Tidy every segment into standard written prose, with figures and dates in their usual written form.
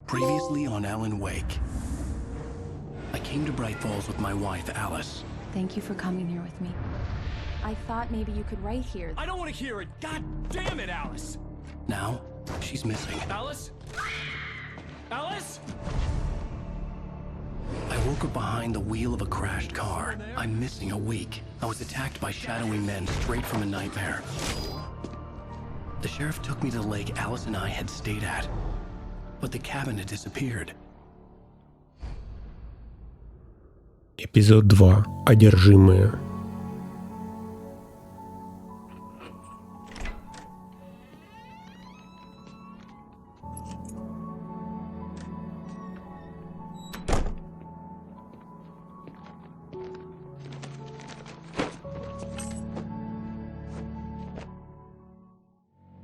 Previously on Alan Wake. I came to Braight-Fall's with my wife, Alice. Thank you for coming here with me. I thought maybe you could write here. I don't want to hear it! God damn it, Alice! Now, she's missing. Alice? Alice? I woke up behind the wheel of a crashed car. I'm missing a week. I was attacked by shadowy men straight from a nightmare. The sheriff took me to the lake Alice and I had stayed at. But the cabin had disappeared. Эпизод 2. Одержимые.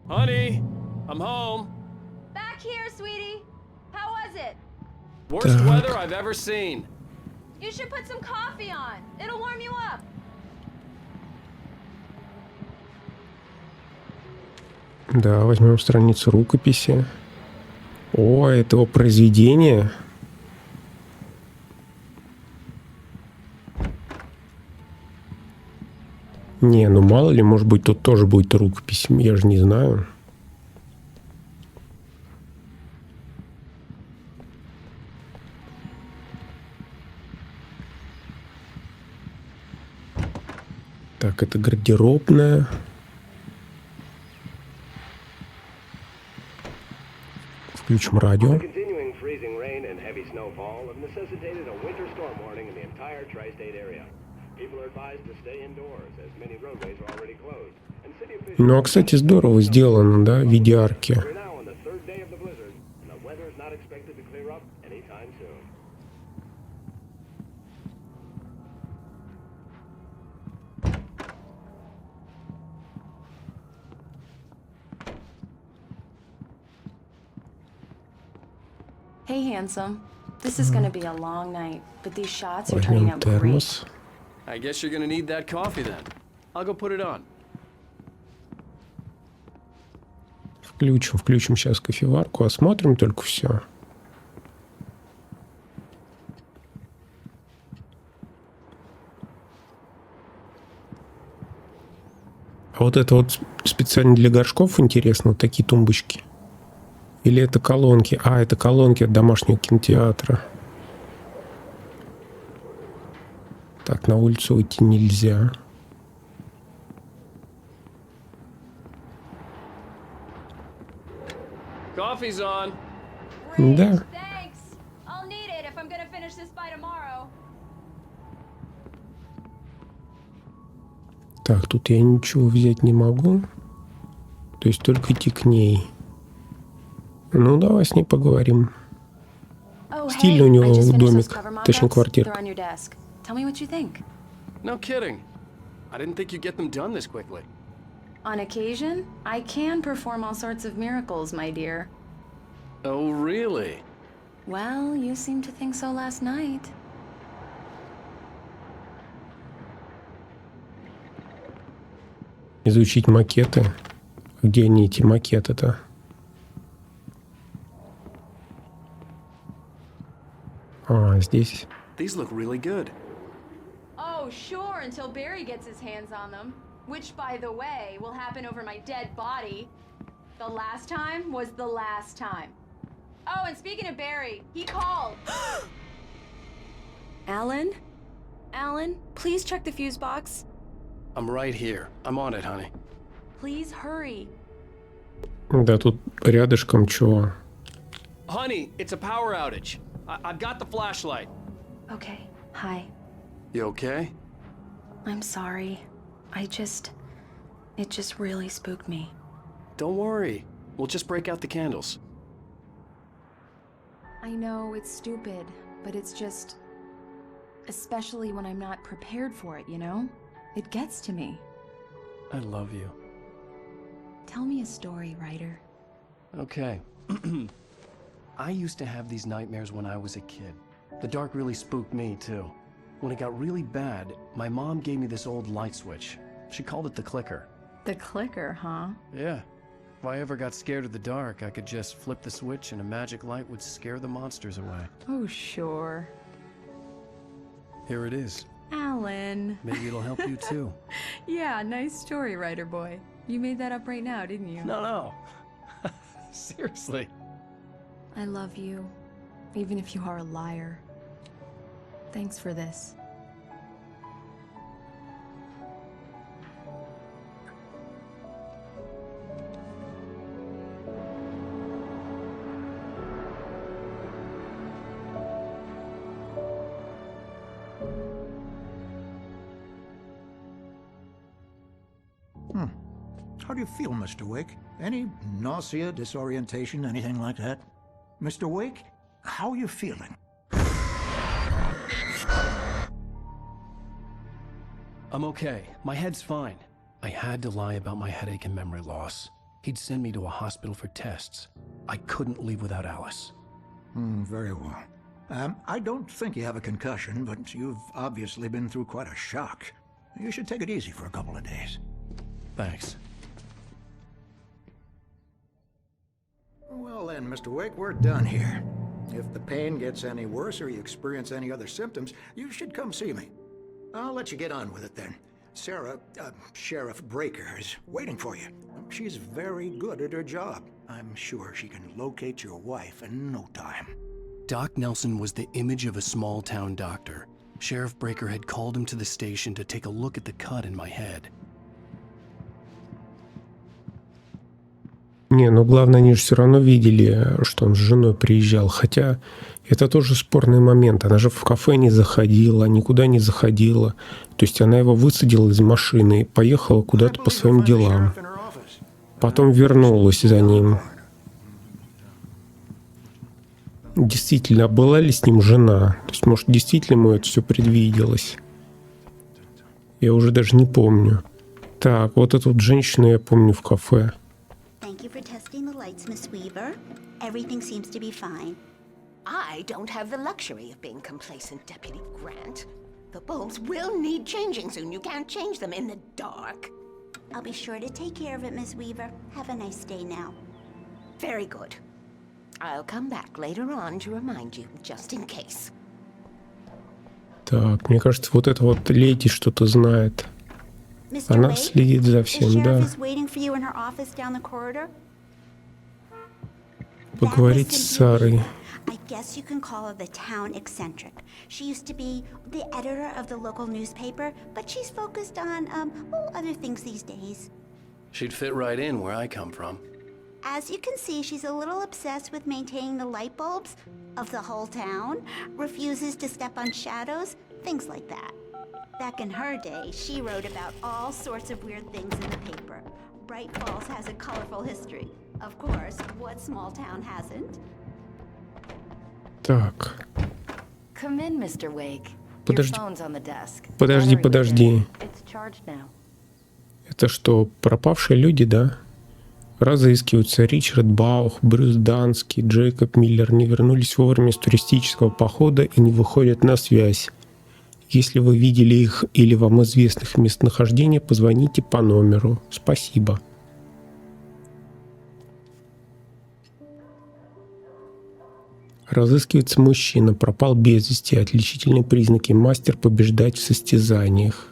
Honey, I'm home. Back here, sweetie. How was it? Worst weather I've ever seen. You should put some coffee on. It'll warm you up. Да, возьмем страницу рукописи. О, этого произведения. Не, ну мало ли, может быть, тут тоже будет рукопись. Я же не знаю. Так, это гардеробная. Включим радио. Ну, а, кстати, здорово сделано, да, в виде арки. Hey, handsome. This is gonna be a long night, but these shots are turning Возьмем out great. термос. I guess you're gonna need that coffee then. I'll go put it on. Включим сейчас кофеварку, осмотрим только все. А вот это вот специально для горшков, интересно, вот такие тумбочки. Или это колонки? А, это колонки от домашнего кинотеатра. Так, на улицу уйти нельзя. Coffee's on. Да. Thanks. I'll need it if I'm gonna finish this by tomorrow. Так, тут я ничего взять не могу. То есть только идти к ней. Ну, давай с ней поговорим. Стильный у него домик, точнее квартирка. Tell me what you think. No kidding. I didn't think you'd get them done this quickly. On occasion, I can perform all sorts of miracles, my dear. Oh, really? Well, you seemed to think so last night. Изучить макеты. Где они, эти макеты-то? А, здесь. These look really good. Oh, sure, until Barry gets his hands on them. Which, by the way, will happen over my dead body. The last time was the last time. Oh, and speaking of Barry, he called. Alan? Alan, please check the fuse box. I'm right here. I'm on it, honey. Please hurry. Да, тут рядышком чего? Honey, it's a power outage. I've got the flashlight. Okay, hi. You okay? I'm sorry. It just really spooked me. Don't worry. We'll just break out the candles. I know it's stupid, but it's just... Especially when I'm not prepared for it, you know? It gets to me. I love you. Tell me a story, writer. Okay. I used to have these nightmares when I was a kid. The dark really spooked me, too. When it got really bad, my mom gave me this old light switch. She called it the clicker. The clicker, huh? Yeah. If I ever got scared of the dark, I could just flip the switch and a magic light would scare the monsters away. Oh, sure. Here it is. Alan. Maybe it'll help you too. Yeah, nice story, writer boy. You made that up right now, didn't you? No. Seriously. I love you, even if you are a liar. Thanks for this. How do you feel, Mr. Wake? Any nausea, disorientation, anything like that? Mr. Wake, how are you feeling? I'm okay. My head's fine. I had to lie about my headache and memory loss. He'd send me to a hospital for tests. I couldn't leave without Alice. Very well. I don't think you have a concussion, but you've obviously been through quite a shock. You should take it easy for a couple of days. Thanks. Well then, Mr. Wake, we're done here. If the pain gets any worse or you experience any other symptoms, you should come see me. I'll let you get on with it then. Sarah, Sheriff Breaker, is waiting for you. She's very good at her job. I'm sure she can locate your wife in no time. Doc Nelson was the image of a small-town doctor. Sheriff Breaker had called him to the station to take a look at the cut in my head. Не, ну главное, они же все равно видели, что он с женой приезжал. Хотя это тоже спорный момент. Она же в кафе не заходила, никуда не заходила. То есть она его высадила из машины и поехала куда-то по своим делам. Потом вернулась за ним. Действительно, была ли с ним жена? То есть, может, действительно ему это все предвиделось? Я уже даже не помню. Так, вот эту вот женщину я помню в кафе. Thank you for testing the lights, Miss Weaver. Everything seems to be fine. I don't have the luxury of being complacent, Deputy Grant. The bulbs will need changing soon. You can't change them in the dark. I'll be sure to take care of it, Miss Weaver. Have a nice day now. Very good. I'll come back later on to remind you, just in case. Так, мне кажется, вот эта вот леди что-то знает. Она следит за всем, да. Поговорить с Сарой. I guess you can call her the town eccentric. She used to be the editor of the local newspaper, but she's focused on, other things these days. She'd fit right in where I come from. As you can see, she's a little obsessed with maintaining the light bulbs of the whole town, refuses to step on shadows, things like that. Back in her day, she wrote about all sorts of weird things in the paper. Braight-Fall's has a colorful history. Of course, what small town hasn't? Так. Come in, Mr. Wake. Подожди. Your phone's on the desk. Подожди. It's charged now. Это что, пропавшие люди, да? Разыскиваются. Ричард Баух, Брюс Данский, Джейкоб Миллер не вернулись вовремя с туристического похода и не выходят на связь. Если вы видели их или вам известно их местонахождение, позвоните по номеру. Спасибо. Разыскивается мужчина, пропал без вести. Отличительные признаки: мастер побеждать в состязаниях.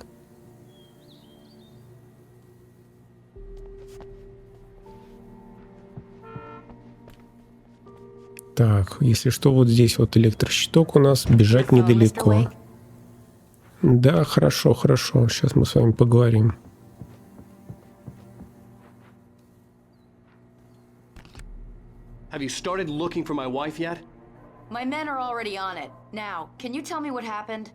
Так, если что, вот здесь вот электрощиток у нас, бежать недалеко. Да, хорошо. Сейчас мы с вами поговорим. Have you started looking for my wife yet? My men are already on it. Now, can you tell me what happened?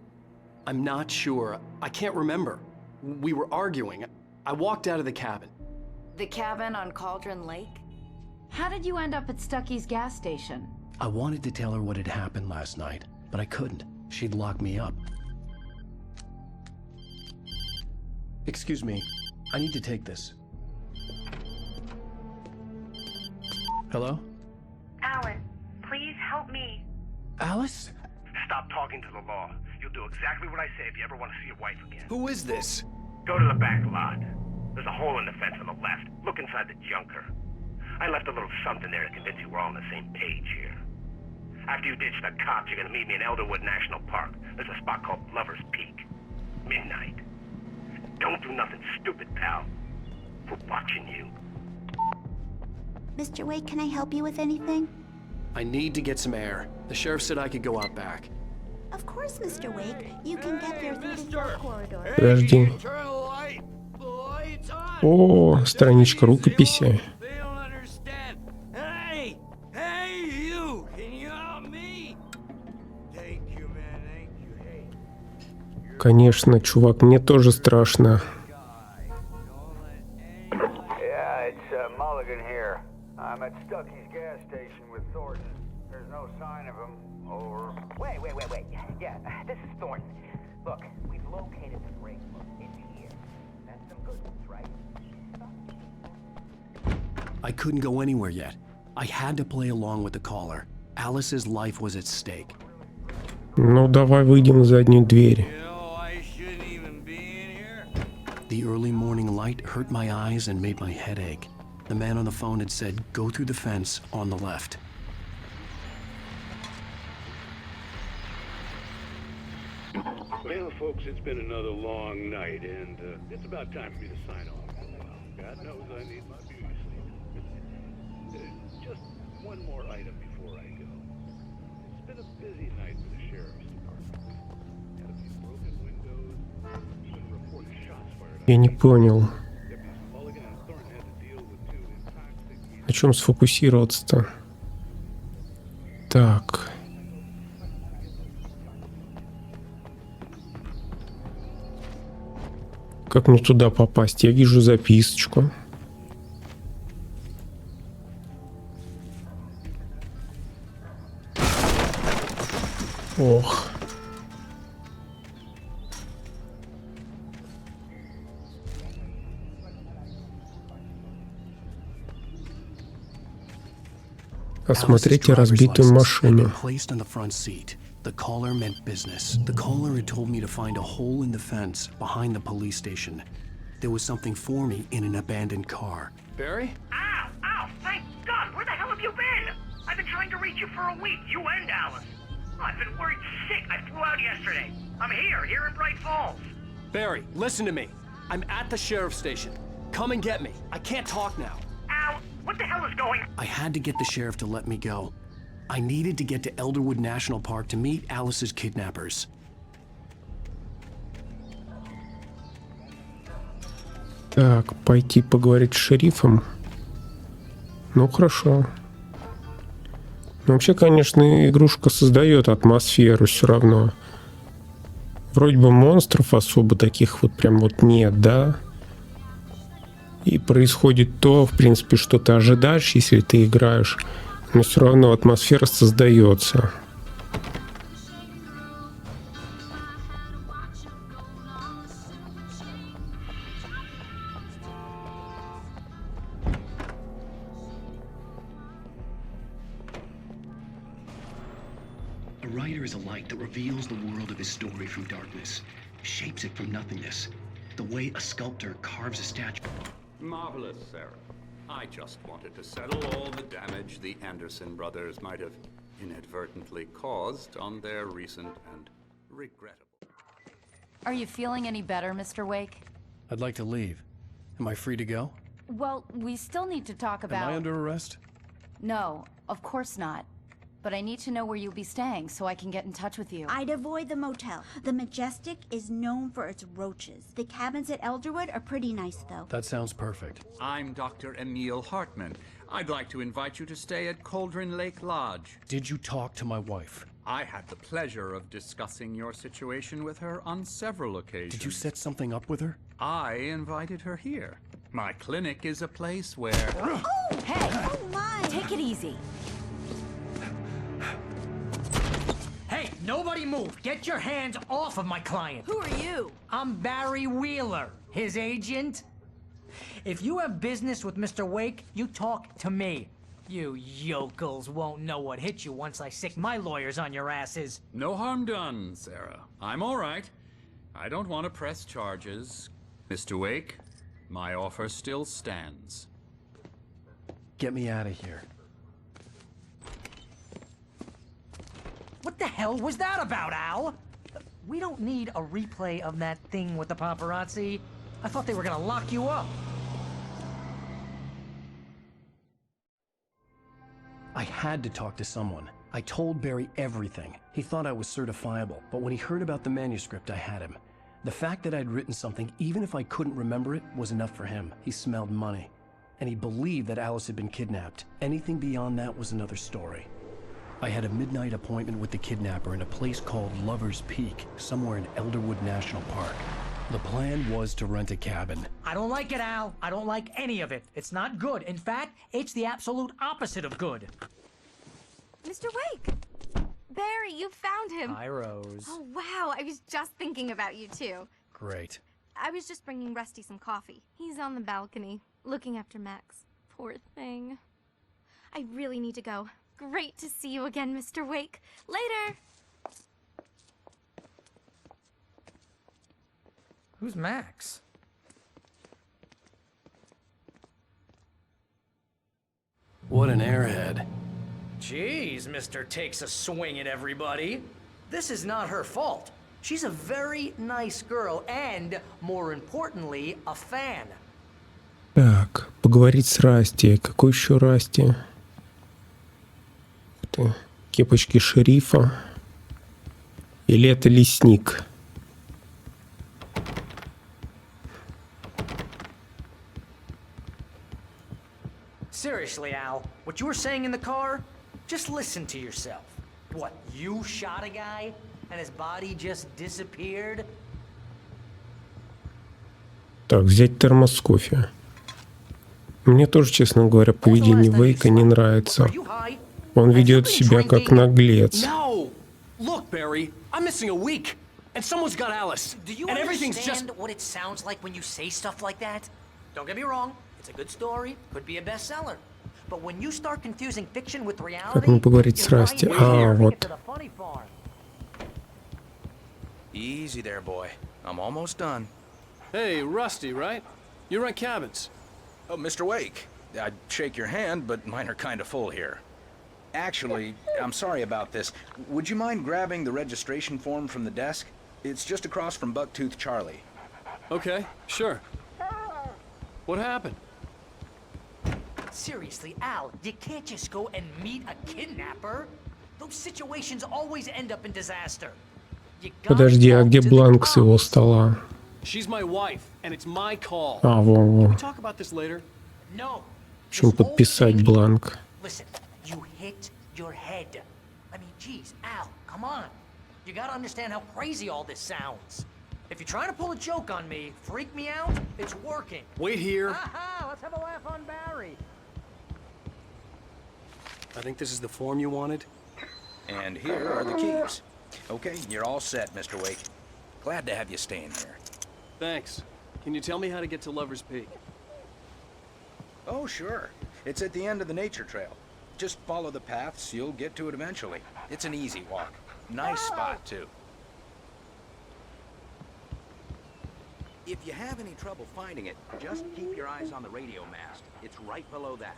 I'm not sure. I can't remember. We were arguing. I walked out of the cabin. The cabin on Cauldron Lake? How did you end up at Stucky's gas station? I wanted to tell her what had happened last night, but I couldn't. She'd lock me up. Excuse me. I need to take this. Hello? Alan, please help me. Alice? Stop talking to the law. You'll do exactly what I say if you ever want to see your wife again. Who is this? Go to the back lot. There's a hole in the fence on the left. Look inside the junker. I left a little something there to convince you we're all on the same page here. After you ditch the cops, you're gonna meet me in Elderwood National Park. There's a spot called Lover's Peak. Midnight. Don't do nothing stupid, pal. We're watching you. Mr. Wake, can I help you with anything? I need to get some air. The sheriff said I could go out back. Of course, Mr. Wake. You can get there through the dark corridor. Подожди. О, страничка рукописи. Конечно, чувак, мне тоже страшно. I'm at Stucky's gas station with Thornton. There's no sign of him. Over. Wait. Yeah, this is Thornton. Look, we've located the break room. It's here. That's some good news, right? I couldn't go anywhere yet. I had to play along with the caller. Alice's life was at stake. Ну, давай выйдем на заднюю дверь. The early morning light hurt my eyes and made my head ache. The man on the phone had said, go through the fence on the left. Well, folks, it's been another long night, and it's about time for me to sign off. God knows I need my beauty sleep. Just one more item before I go. It's been a busy night for the sheriff's department. Had a few broken windows, even a report of shots fired. Я не понял. На чем сфокусироваться-то? Так. Как мне туда попасть? Я вижу записочку. Ох. Осмотрите разбитую машину. The caller meant business. The caller had told me to find a hole in the fence behind the police station. There was something for me in an abandoned car. Barry? Ow! Thank God! Where the hell have you been? I've been trying to reach you for a week, you and Alice. Oh, I've been worried sick. I flew out yesterday. I'm here in Braight-Fallz. Barry, listen to me. I'm at the sheriff's station. Come and get me. I can't talk now. Al, what the hell is going on? I had to get the sheriff to let me go. I needed to get to Elderwood National Park to meet Alice's kidnappers. Так, пойти поговорить с шерифом. Ну, хорошо. Но вообще, конечно, игрушка создает атмосферу все равно. Вроде бы монстров особо таких вот прям вот нет, да? И происходит то, в принципе, что ты ожидаешь, если ты играешь. Но все равно атмосфера создается. A writer is a light that reveals the world of his story from darkness, shapes it from nothingness, the way a sculptor carves a statue. Marvelous, Sarah. I just wanted to settle all the damage the Anderson brothers might have inadvertently caused on their recent and regrettable. Are you feeling any better, Mr. Wake? I'd like to leave. Am I free to go? Well, we still need to talk about... Am I under arrest? No, of course not. But I need to know where you'll be staying so I can get in touch with you. I'd avoid the motel. The Majestic is known for its roaches. The cabins at Elderwood are pretty nice, though. That sounds perfect. I'm Dr. Emil Hartman. I'd like to invite you to stay at Cauldron Lake Lodge. Did you talk to my wife? I had the pleasure of discussing your situation with her on several occasions. Did you set something up with her? I invited her here. My clinic is a place where... Oh! Hey! Oh, my! Take it easy. Hey, nobody move! Get your hands off of my client! Who are you? I'm Barry Wheeler, his agent. If you have business with Mr. Wake, you talk to me. You yokels won't know what hit you once I sick my lawyers on your asses. No harm done, Sarah. I'm all right. I don't want to press charges. Mr. Wake, my offer still stands. Get me out of here. What the hell was that about, Al? We don't need a replay of that thing with the paparazzi. I thought they were gonna lock you up. I had to talk to someone. I told Barry everything. He thought I was certifiable, but when he heard about the manuscript, I had him. The fact that I'd written something, even if I couldn't remember it, was enough for him. He smelled money. And he believed that Alice had been kidnapped. Anything beyond that was another story. I had a midnight appointment with the kidnapper in a place called Lover's Peak, somewhere in Elderwood National Park. The plan was to rent a cabin. I don't like it, Al. I don't like any of it. It's not good. In fact, it's the absolute opposite of good. Mr. Wake! Barry, you found him! Hi, Rose. Oh, wow. I was just thinking about you, too. Great. I was just bringing Rusty some coffee. He's on the balcony, looking after Max. Poor thing. I really need to go. Great to see you again, Mr. Wake. Later! Who's Max? What an airhead. Jeez, Mr. Takes a swing at everybody. This is not her fault. She's a very nice girl and, more importantly, a fan. Так, поговорить с Расти. Какой еще Расти? Это кепочки шерифа. Или это лесник? Seriously, Al, what you were saying in the car? Just listen to yourself. What, you shot a guy and his body just disappeared? Так, взять термос с кофе. Мне тоже, честно говоря, поведение Вейка не нравится. Он ведет себя как наглец. No! Look, Barry, I'm missing a week, and someone's got Alice. Do you and everything's understand just... what it sounds like when you say stuff like that? Don't get me wrong, it's a good story, could be a bestseller. But when you start confusing fiction with reality, Как мне поговорить с Расти? А, вот. Easy there, boy. I'm almost done. Hey, Rusty, right? You rent cabins. Oh, Mr. Wake. I'd shake your hand, but mine are kind of full here. Actually, I'm sorry about this. Would you mind grabbing the registration form from the desk? It's just across from Bucktooth Charlie. Okay, sure. What happened? Seriously, Al, you can't just go and meet a kidnapper. Those situations always end up in disaster. Подожди, а где бланк с его стола? She's my wife, and it's my call. А, во-во. Can we talk about this later? No. В чем подписать бланк? Listen, you hit your head. I mean, geez, Al, come on. You gotta understand how crazy all this sounds. If you're trying to pull a joke on me, freak me out, it's working. Wait here. Aha, let's have a laugh on Barry. I think this is the form you wanted. And here are the keys. Okay, you're all set, Mr. Wake. Glad to have you staying here. Thanks. Can you tell me how to get to Lover's Peak? Oh, sure. It's at the end of the nature trail. Just follow the paths, you'll get to it eventually. It's an easy walk. Nice spot, too. If you have any trouble finding it, just keep your eyes on the radio mast. It's right below that.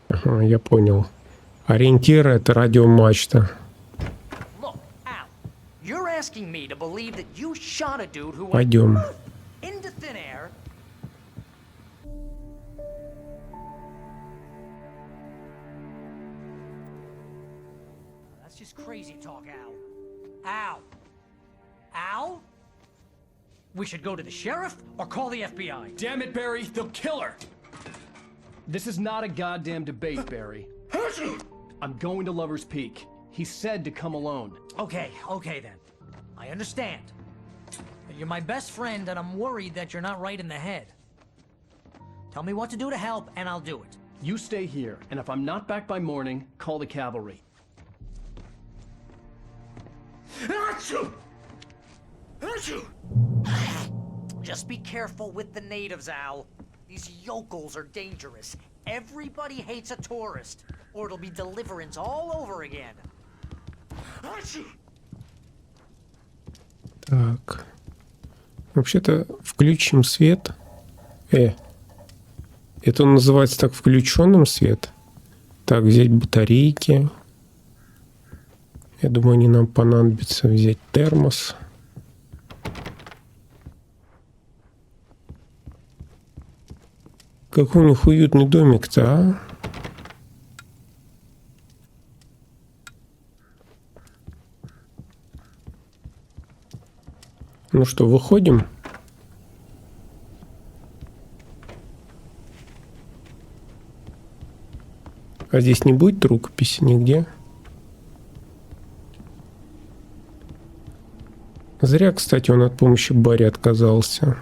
Ага, я понял. Ориентир — это радиомачта. Look, Al, you're asking me to believe that you shot a dude who Пойдем. went into thin air. That's just crazy talk, Al. Al. Al? We should go to the sheriff or call the FBI. Damn it, Barry, they'll kill her. This is not a goddamn debate, Barry. I'm going to Lover's Peak. He said to come alone. Okay then. I understand. You're my best friend and I'm worried that you're not right in the head. Tell me what to do to help and I'll do it. You stay here, and if I'm not back by morning, call the cavalry. Just be careful with the natives, Al. These yokels are dangerous. Everybody hates a tourist, or it'll be deliverance all over again. Так. Вообще-то включим свет. Это он называется так включенным свет. Так, взять батарейки. Я думаю, они нам понадобится. Взять термос. Какой у них уютный домик-то, а? Ну что, выходим? А здесь не будет рукописи нигде? Зря, кстати, он от помощи Барри отказался.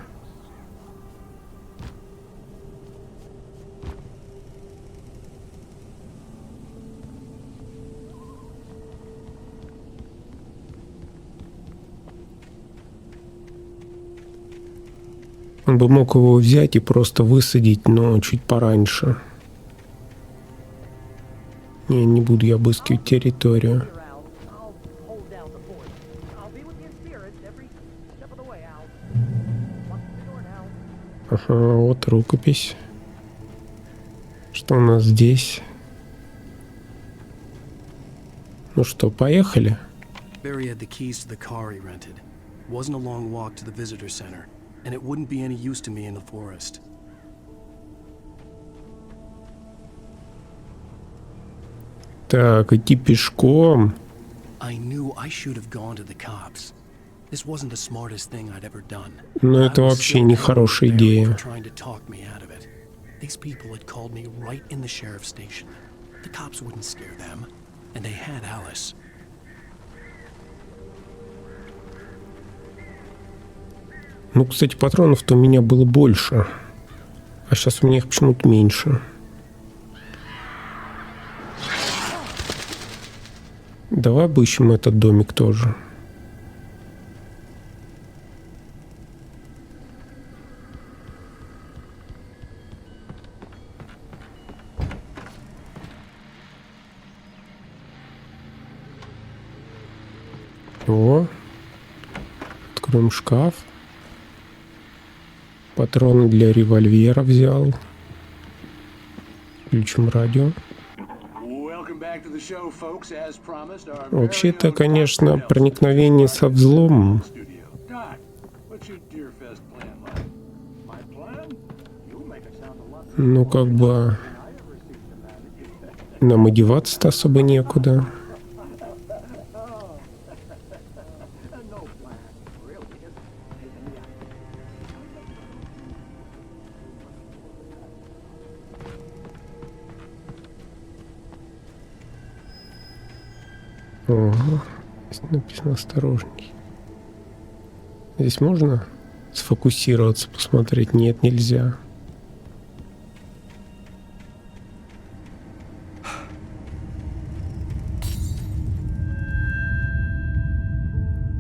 Он бы мог его взять и просто высадить, но чуть пораньше. Не буду я обыскивать территорию. Ага, вот рукопись. Что у нас здесь? Ну что, поехали? Barry had the keys to the car he rented. Wasn't a long walk to the visitor center, and it wouldn't be any use to me in the forest. Так, идти пешком. I knew I should have gone to the cops. This wasn't the smartest thing I'd ever done. Но это вообще не хорошая идея. Trying to talk me out of it. These people had called me right in the sheriff's station. The cops wouldn't scare them, and they had Alice. Ну, кстати, патронов-то у меня было больше. А сейчас у меня их почему-то меньше. Давай обыщем этот домик тоже. О, откроем шкаф. Патроны для револьвера взял. Включим радио. Вообще-то, конечно, проникновение со взломом. Ну, как бы нам одеваться-то особо некуда. Ого, здесь написано «осторожней». Здесь можно сфокусироваться, посмотреть? Нет, нельзя.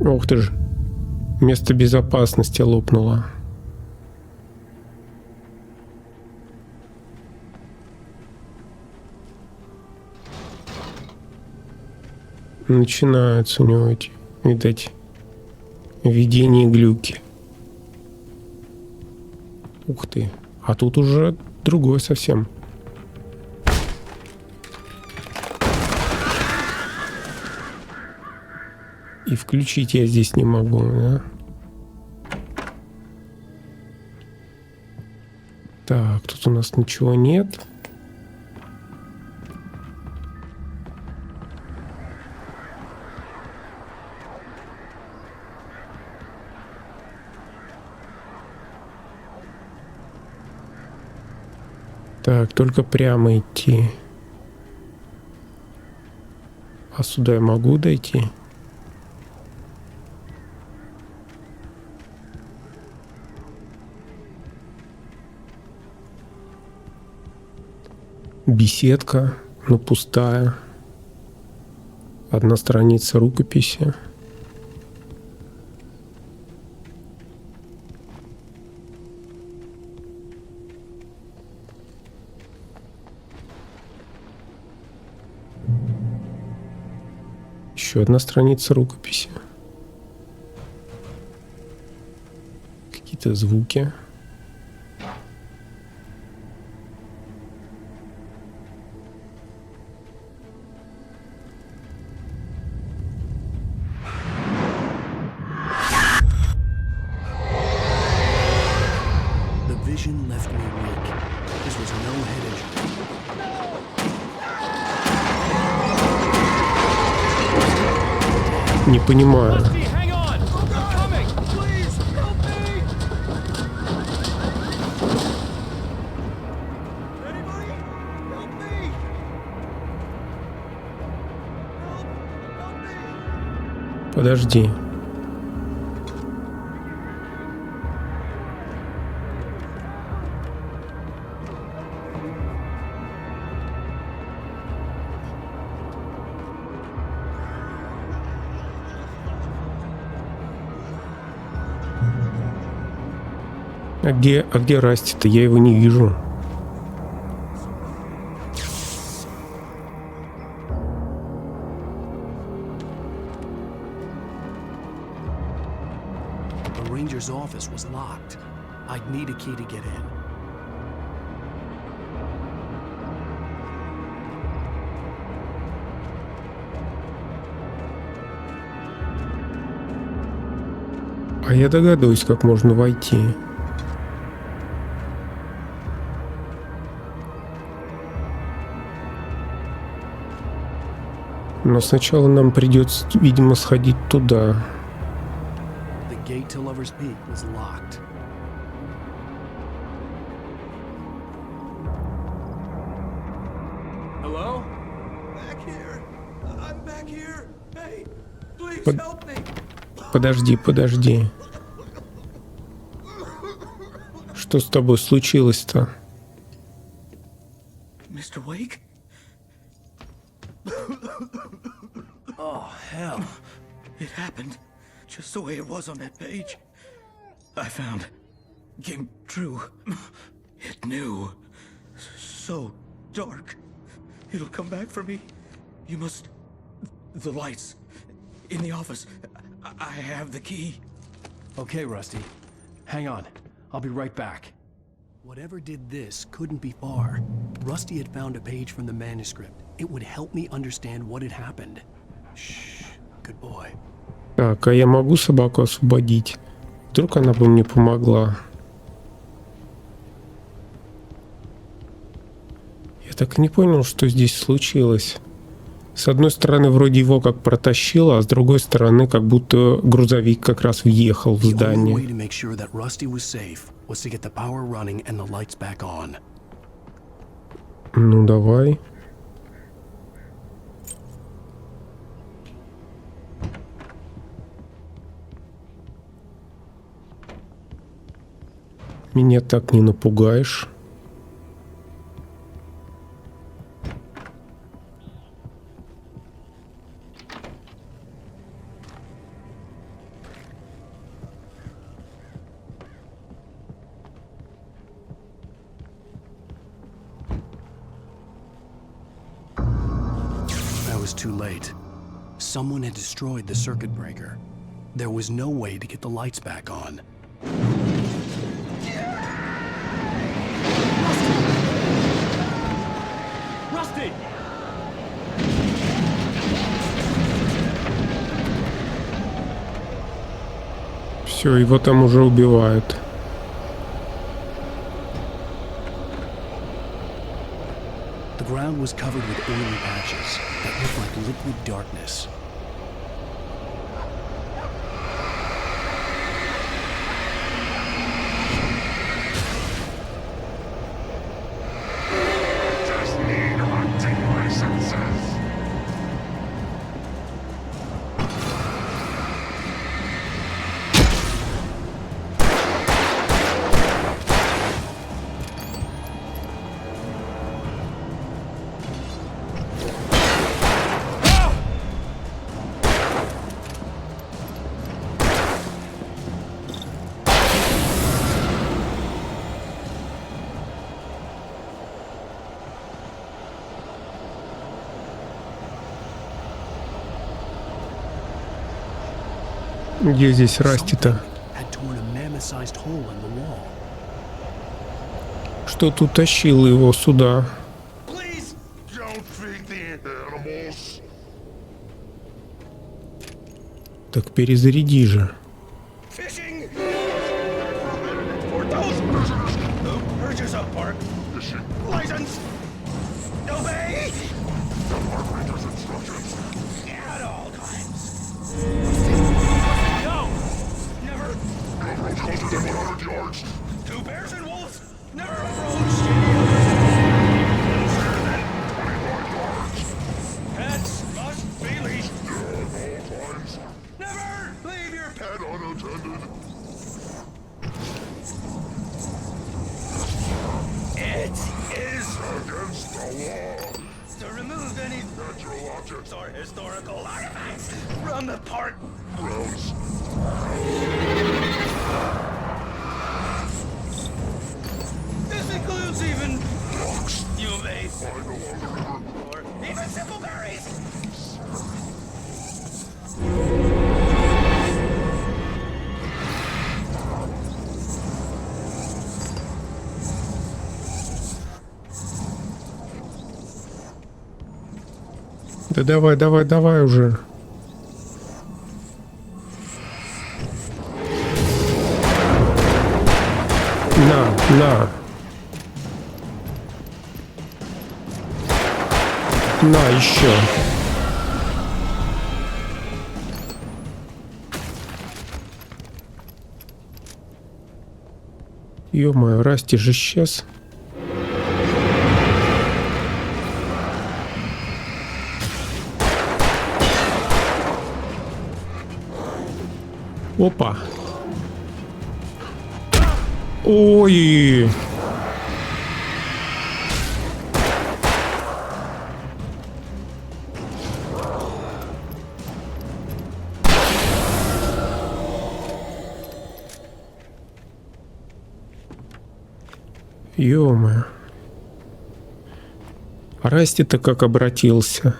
Ух ты ж, место безопасности лопнуло. Начинаются у него эти, видать, видения глюки. Ух ты, а тут уже другое совсем. И включить я здесь не могу, да? Так, тут у нас ничего нет. Так, только прямо идти. А сюда я могу дойти? Беседка, но пустая. Одна страница рукописи. Еще одна страница рукописи. Какие-то звуки. Не понимаю. Подожди. А где Расти-то? Я его не вижу. The ranger's office was locked. I'd need a key to get in. А я догадываюсь, как можно войти. Но сначала нам придется, видимо, сходить туда. The gate to Lover's Peak was locked. Hello? Back here. I'm back here. Hey, please help me. Подожди. Что с тобой случилось-то? Mr. Wake? Oh, hell. It happened just the way it was on that page. I found. Came true. It knew. So dark. It'll come back for me. You must... The lights. In the office. I have the key. Okay, Rusty. Hang on. I'll be right back. Whatever did this couldn't be far. Rusty had found a page from the manuscript. It would help me understand what had happened. Shh. Good boy. Так, а я могу собаку освободить? Вдруг она бы мне помогла. Я так и не понял, что здесь случилось. С одной стороны, вроде его как протащило, а с другой стороны, как будто грузовик как раз въехал в здание. Ну, давай. Меня так не напугаешь. Too late. Someone had destroyed the circuit breaker. There was no way to get the lights back on. Rusty! Все, его там уже убивают. The ground was covered with oily patches that looked like liquid darkness. Just need hunting licenses. Где здесь Расти-то? Что тут тащило его сюда? Так перезаряди же. historical artifacts from the part. This includes even UV or even simple berries. Да давай, давай, давай уже. На. На, еще. Ё-моё, Расти же исчез. Опа. Ой. Ё-моё. А Расти-то как обратился?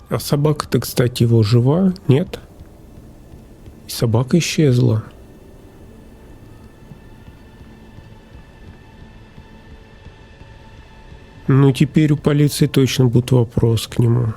А собака-то, кстати, его жива? Нет? И собака исчезла. Ну, теперь у полиции точно будет вопрос к нему.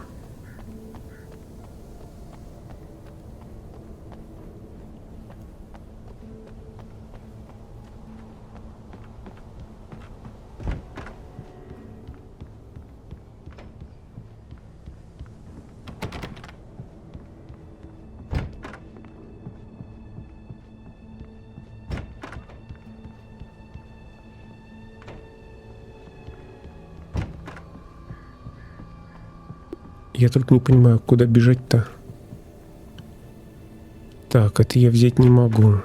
Я только не понимаю, куда бежать-то. Так, это я взять не могу.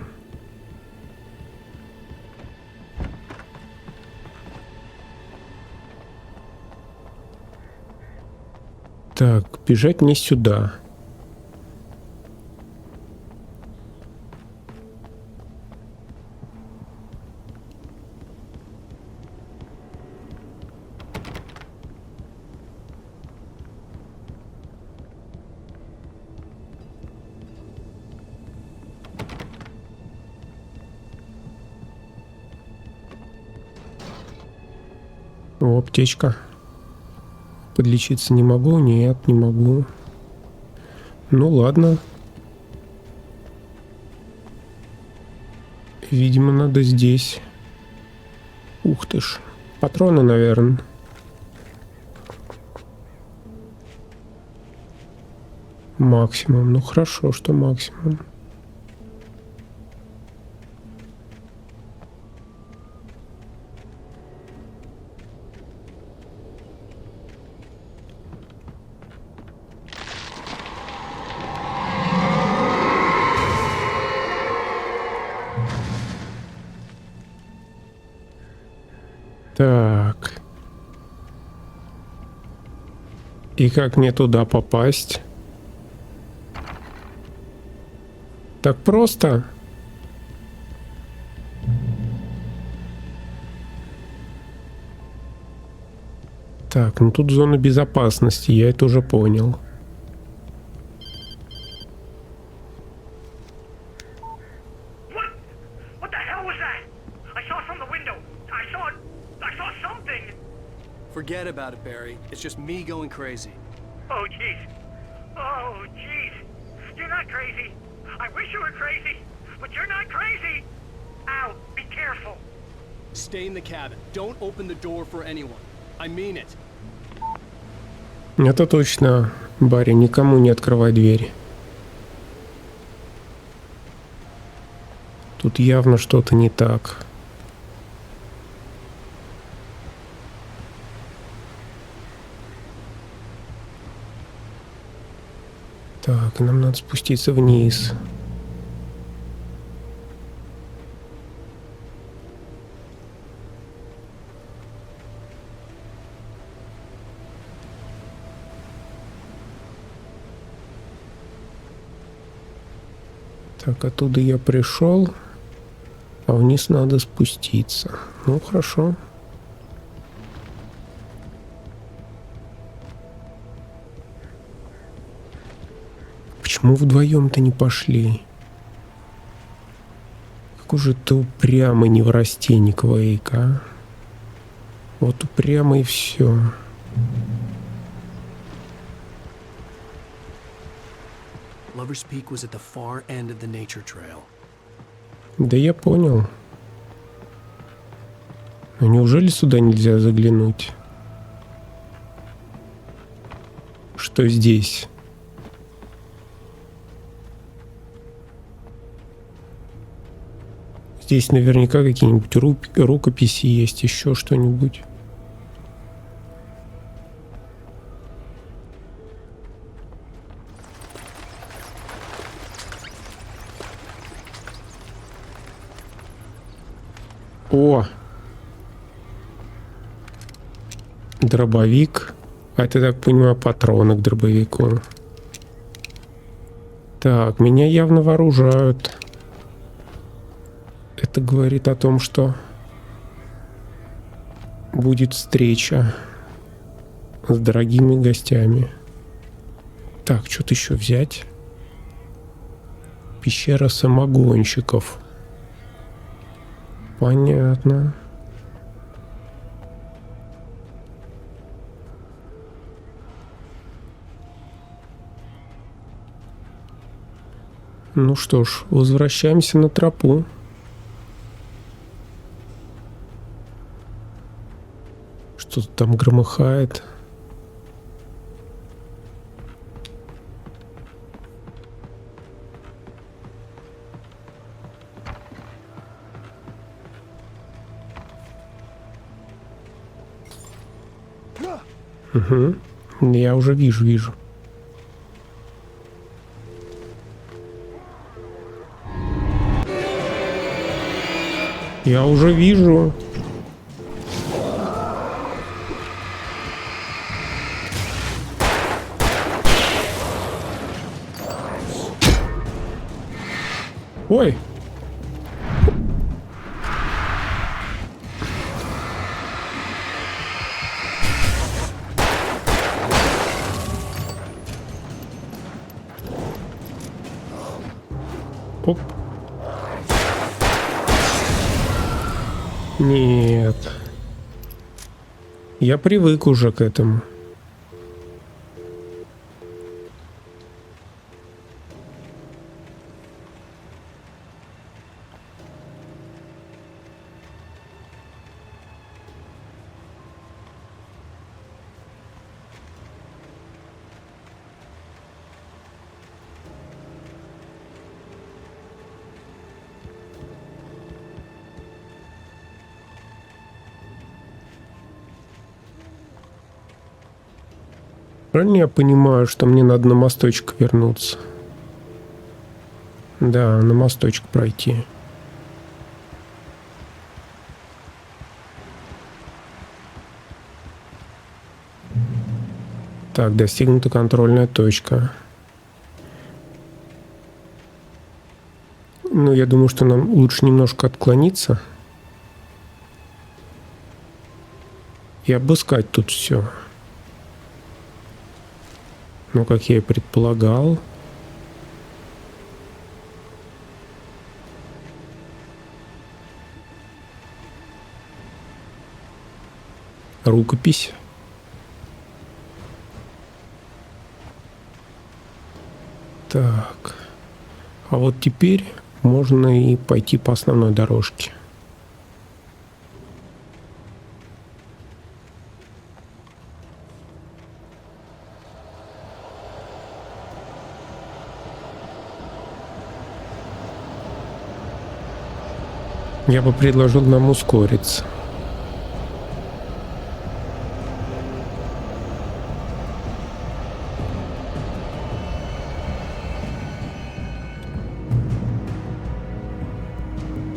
Так, бежать мне сюда. О, аптечка. Подлечиться не могу? Нет, не могу. Ну ладно. Видимо, надо здесь. Ух ты ж. Патроны, наверное. Максимум. Ну хорошо, что максимум. Так. И как мне туда попасть? Так просто? Так, ну тут зона безопасности, я это уже понял. Forget about it, Barry. It's just me going crazy. Oh, jeez. Oh, jeez. You're not crazy. I wish you were crazy, but you're not crazy. Ow, be careful. Stay in the cabin. Don't open the door for anyone. I mean it. Это точно, Барри, никому не открывай дверь. Тут явно что-то не так. Так, нам надо спуститься вниз. Так, оттуда я пришел, а вниз надо спуститься. Ну, хорошо. Почему вдвоем-то не пошли? Какой же ты упрямый неврастенник, Вейк, а? Вот упрямый и все. Lover's Peak was at the far end of the nature trail. Да я понял. Но неужели сюда нельзя заглянуть? Что здесь? Здесь наверняка какие-нибудь рукописи есть, еще что-нибудь. О! Дробовик. А это, так понимаю, патроны к дробовику. Так, меня явно вооружают. Это говорит о том, что будет встреча с дорогими гостями. Так, что-то еще взять. Пещера самогонщиков. Понятно. Ну что ж, возвращаемся на тропу. Что-то там громыхает. Угу. Я уже вижу. Я уже вижу. Ой. Оп. Нет. Я привык уже к этому. Правильно я понимаю, что мне надо на мосточек вернуться? Да, на мосточек пройти. Так, достигнута контрольная точка. Ну, я думаю, что нам лучше немножко отклониться и обыскать тут все. Ну, как я и предполагал. Рукопись. Так. А вот теперь можно и пойти по основной дорожке. Я бы предложил нам ускориться.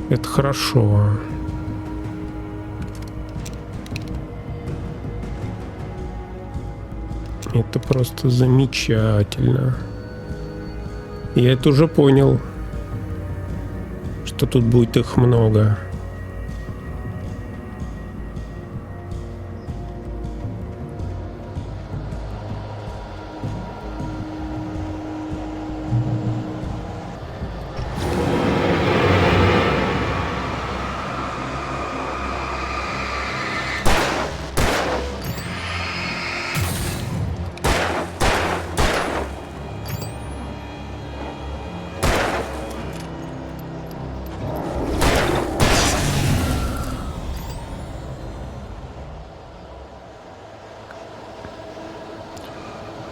Это хорошо. Это просто замечательно. Я это уже понял. что тут будет их много.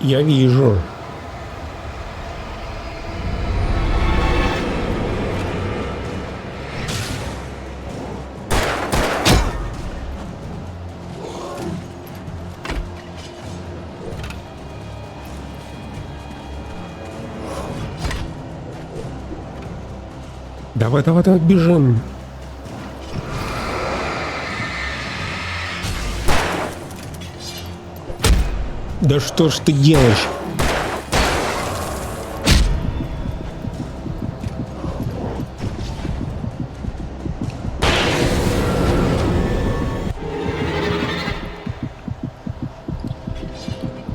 Я вижу. Давай, давай, давай, бежим. Да что ж ты делаешь?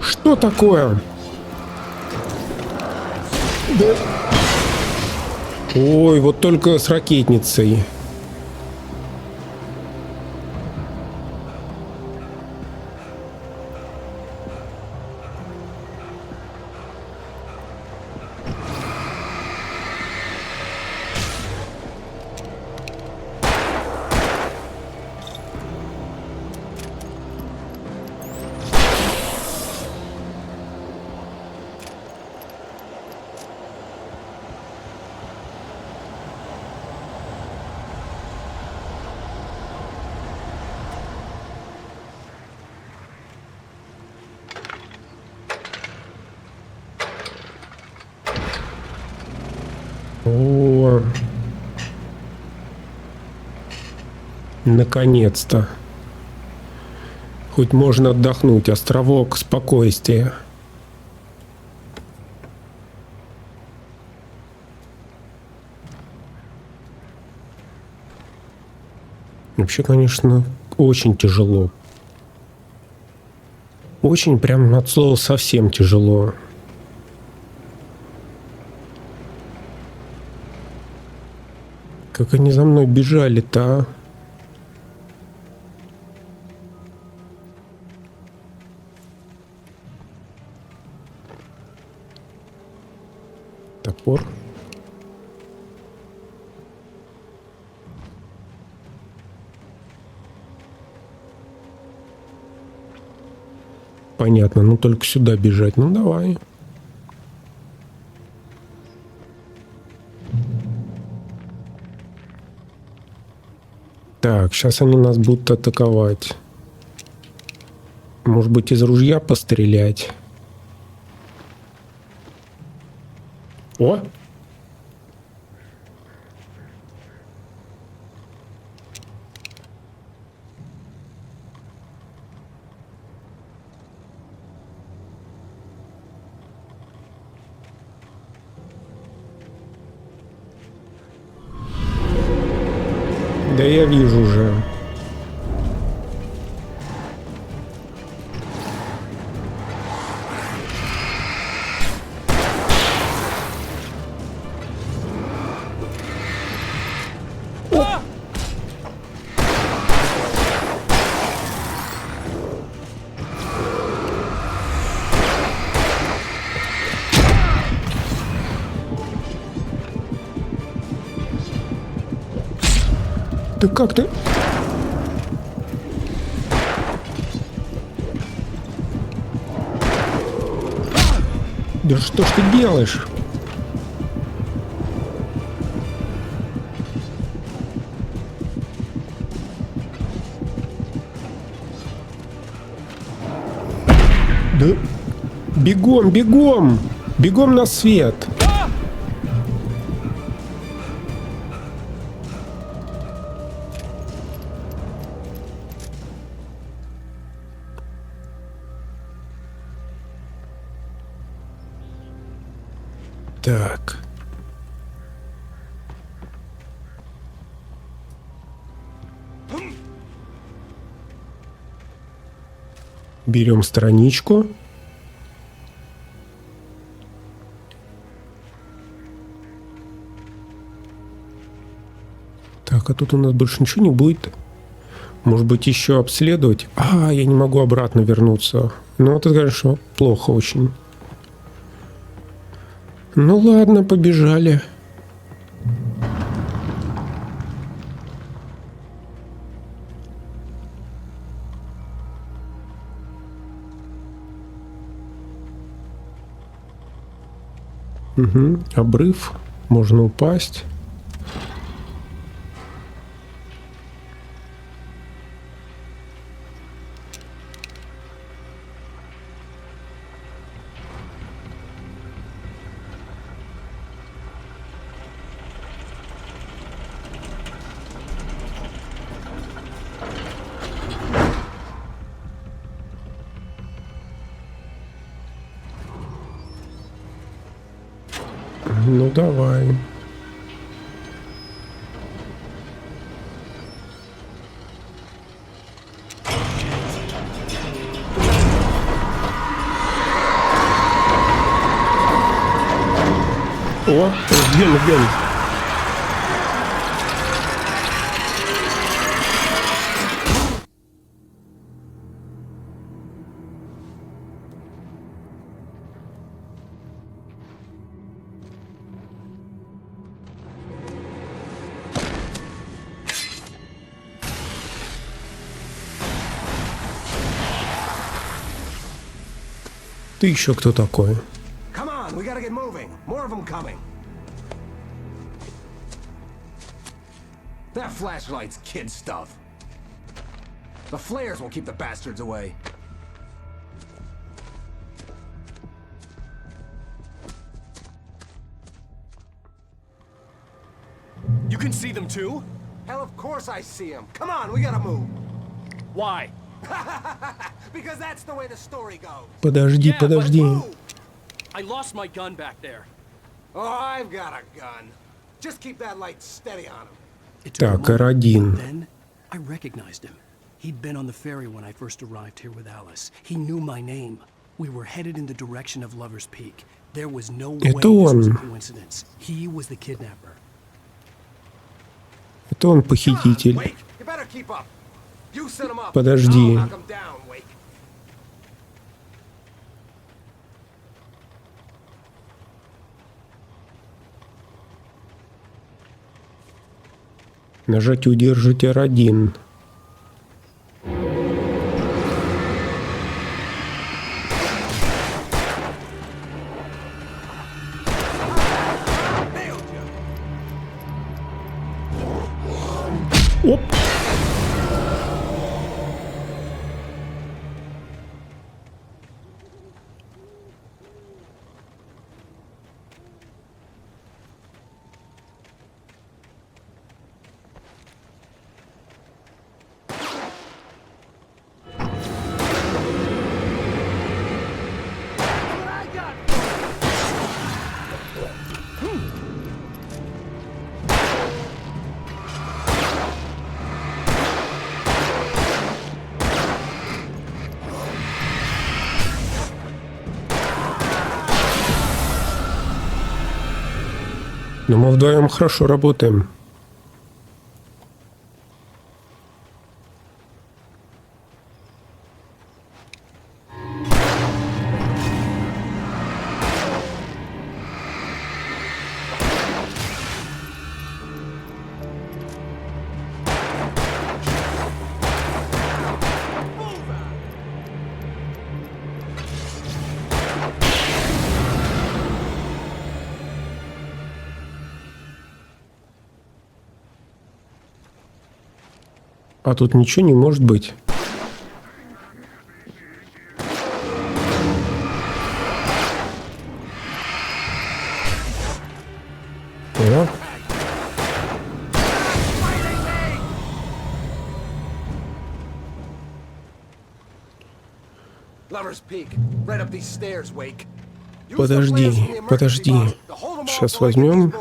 Что такое? Да. Ой, вот только с ракетницей. О, наконец-то. Хоть можно отдохнуть. Островок спокойствия. Вообще, конечно, очень тяжело. Очень прям от слова совсем тяжело. Как они за мной бежали-то, а? Топор. Понятно, ну только сюда бежать. Ну давай. Так, сейчас они нас будут атаковать. Может быть, из ружья пострелять? О! Да я вижу уже. Да как ты? Да что ж ты делаешь? Да бегом, бегом! Бегом на свет! Так. Берем страничку. Так, а тут у нас больше ничего не будет. Может быть, еще обследовать? А, я не могу обратно вернуться. Ну, это, конечно, плохо очень. Ну ладно, побежали. Угу, обрыв. Можно упасть. Ну давай. О, ждем. Ты еще кто такой? Come on, we gotta get moving. More of them coming. That flashlight's kid stuff. The flares will keep the bastards away. You can see them too? Hell, of course I see them. Come on, we gotta move. Why? Because that's the way the story goes. Подожди. I lost my gun back there. Oh, I've got a gun. Just keep that light steady on him. Так, городин. Then I recognized him. He'd been on the ferry when I first arrived here with Alice. He knew my name. We were headed in the direction of Lover's Peak. There was no way this was a coincidence. He was the kidnapper. Это он похититель. Подожди. Нажать удержать R1. Оп! Но мы вдвоем хорошо работаем. А тут ничего не может быть. О. Подожди. Сейчас возьмем.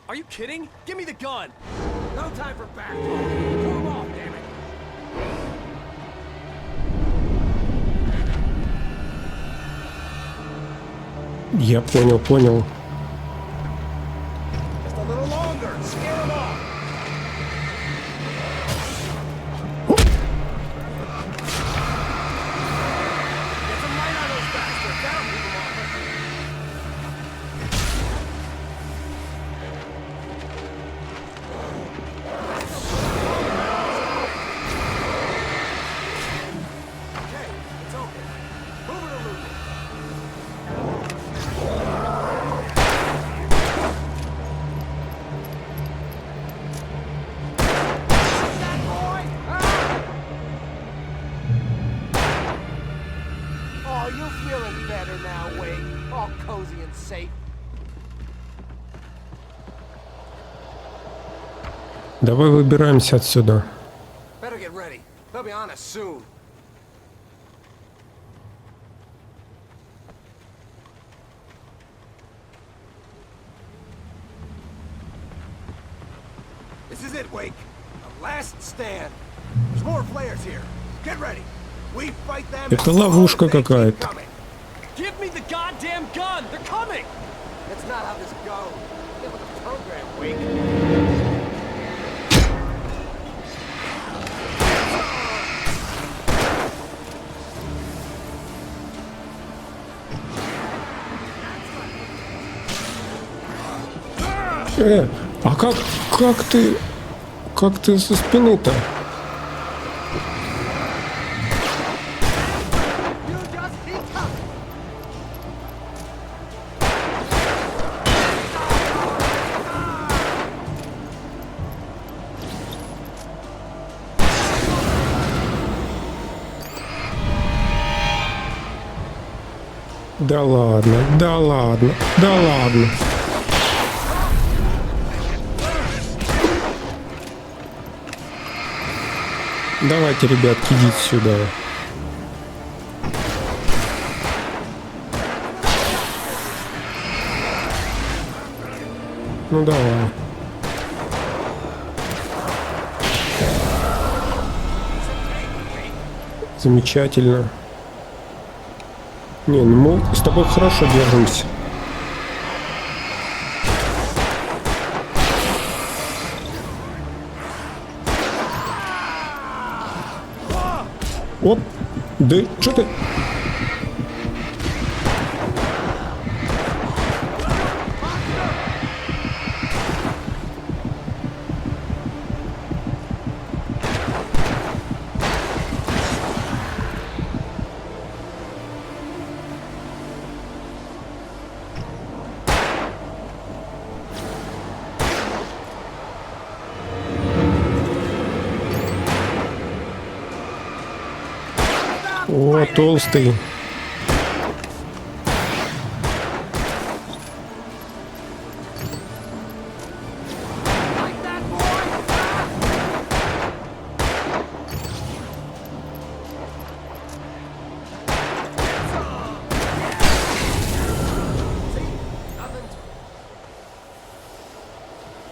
Are you kidding? Give me the gun! No time for back. Pull him off. Я понял. Давай выбираемся отсюда. This is it, Wake. The last stand. There's more flares here. Get ready. We fight them. Это ловушка какая-то. Give me the goddamn gun. They're coming. That's not how this goes. Get with the program, Wake. А как ты со спины-то? Да ладно. Давайте, ребятки, идите сюда. Ну давай. Замечательно. Не, ну мы с тобой хорошо держимся. Оп! Да что ты? О, толстый.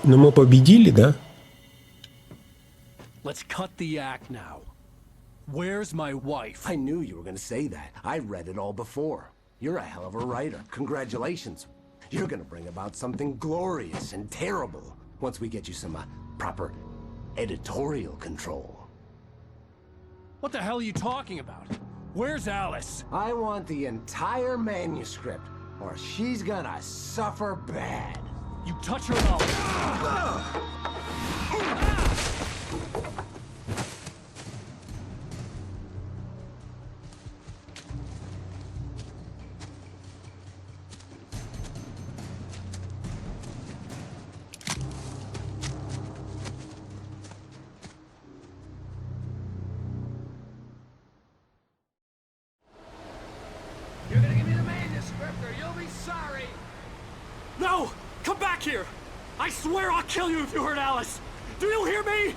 Но мы победили, да? Let's cut the act now. Where's my wife? I knew you were going to say that. I read it all before. You're a hell of a writer. Congratulations. You're going to bring about something glorious and terrible once we get you some proper editorial control. What the hell are you talking about? Where's Alice? I want the entire manuscript, or she's gonna suffer bad. You touch her mouth. You're gonna give me the manuscript or you'll be sorry. No! Come back here! I swear I'll kill you if you hurt Alice! Do you hear me?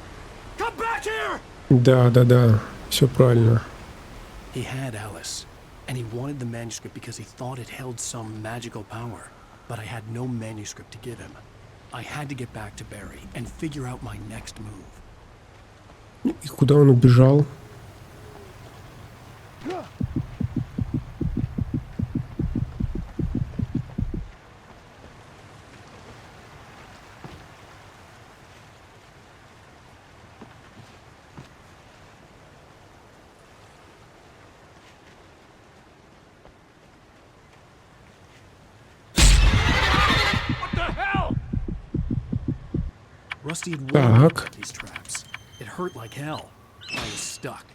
Come back here! Да, все правильно. He had Alice, and he wanted the manuscript because he thought it held some magical power. But I had no manuscript to give him. I had to get back to Barry and figure out my next move. И куда он убежал? Rusty had warned me Так. about these traps. It hurt like hell. I was stuck.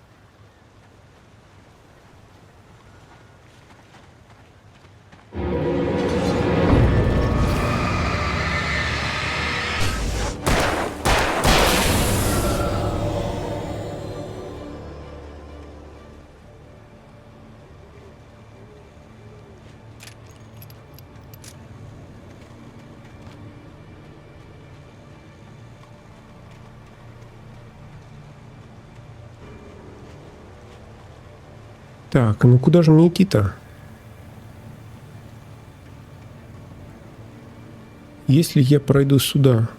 Так, ну куда же мне идти-то? Если я пройду сюда...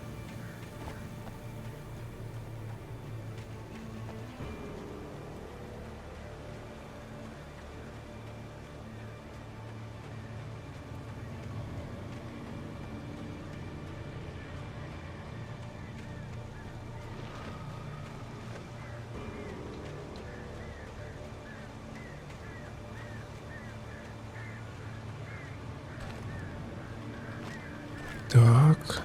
Так,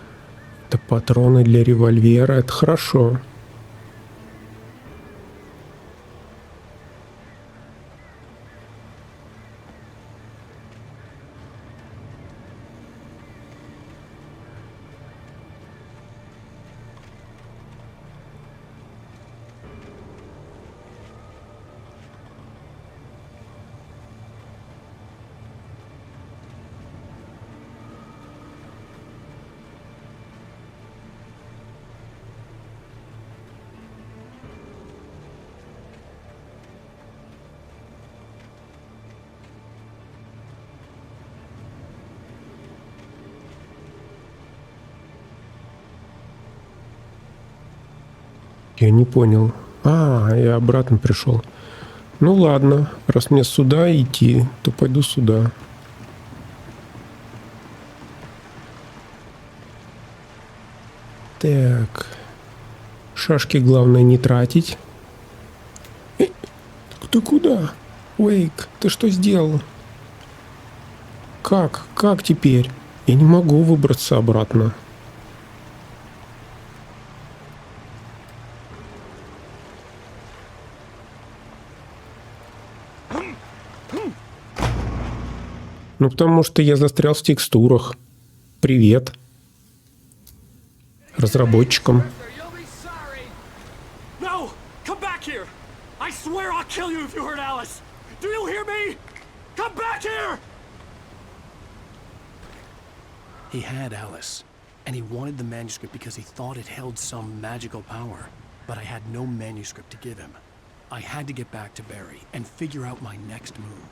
это патроны для револьвера, это хорошо. Я не понял. Я обратно пришел. Ну ладно, раз мне сюда идти, то пойду сюда. Так. Шашки главное не тратить. Ты куда? Уэйк, ты что сделал? Как? Как теперь? Я не могу выбраться обратно. Ну, потому что я застрял в текстурах. Привет. Разработчикам. No! Come back here! I swear I'll kill you if you hurt Alice! Do you hear me? Come back here! He had Alice, and he wanted the manuscript because he thought it held some magical power. But I had no manuscript to give him. I had to get back to Barry and figure out my next move.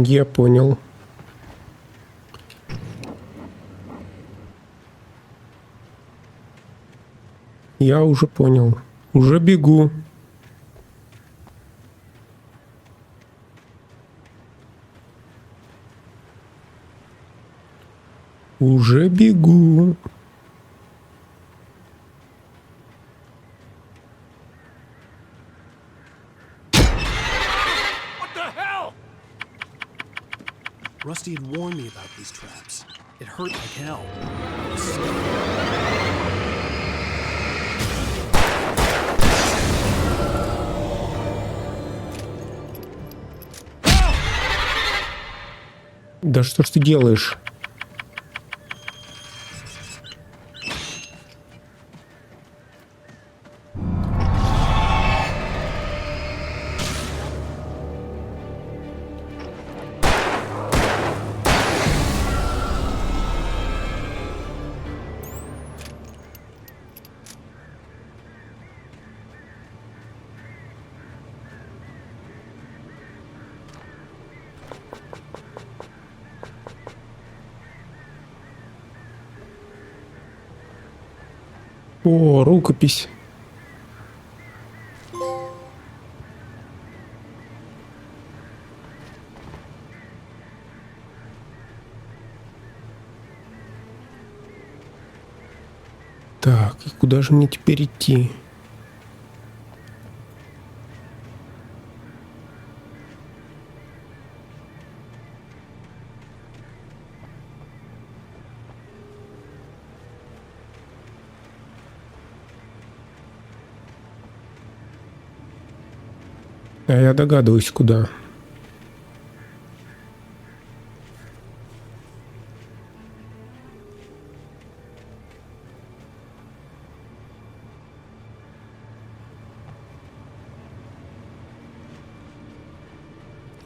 Я понял. Я уже понял. Уже бегу. Уже бегу. Rusty had warned me about these traps. It hurt like hell. Да что ж ты делаешь? О, рукопись. Так, и куда же мне теперь идти? А я догадываюсь, куда.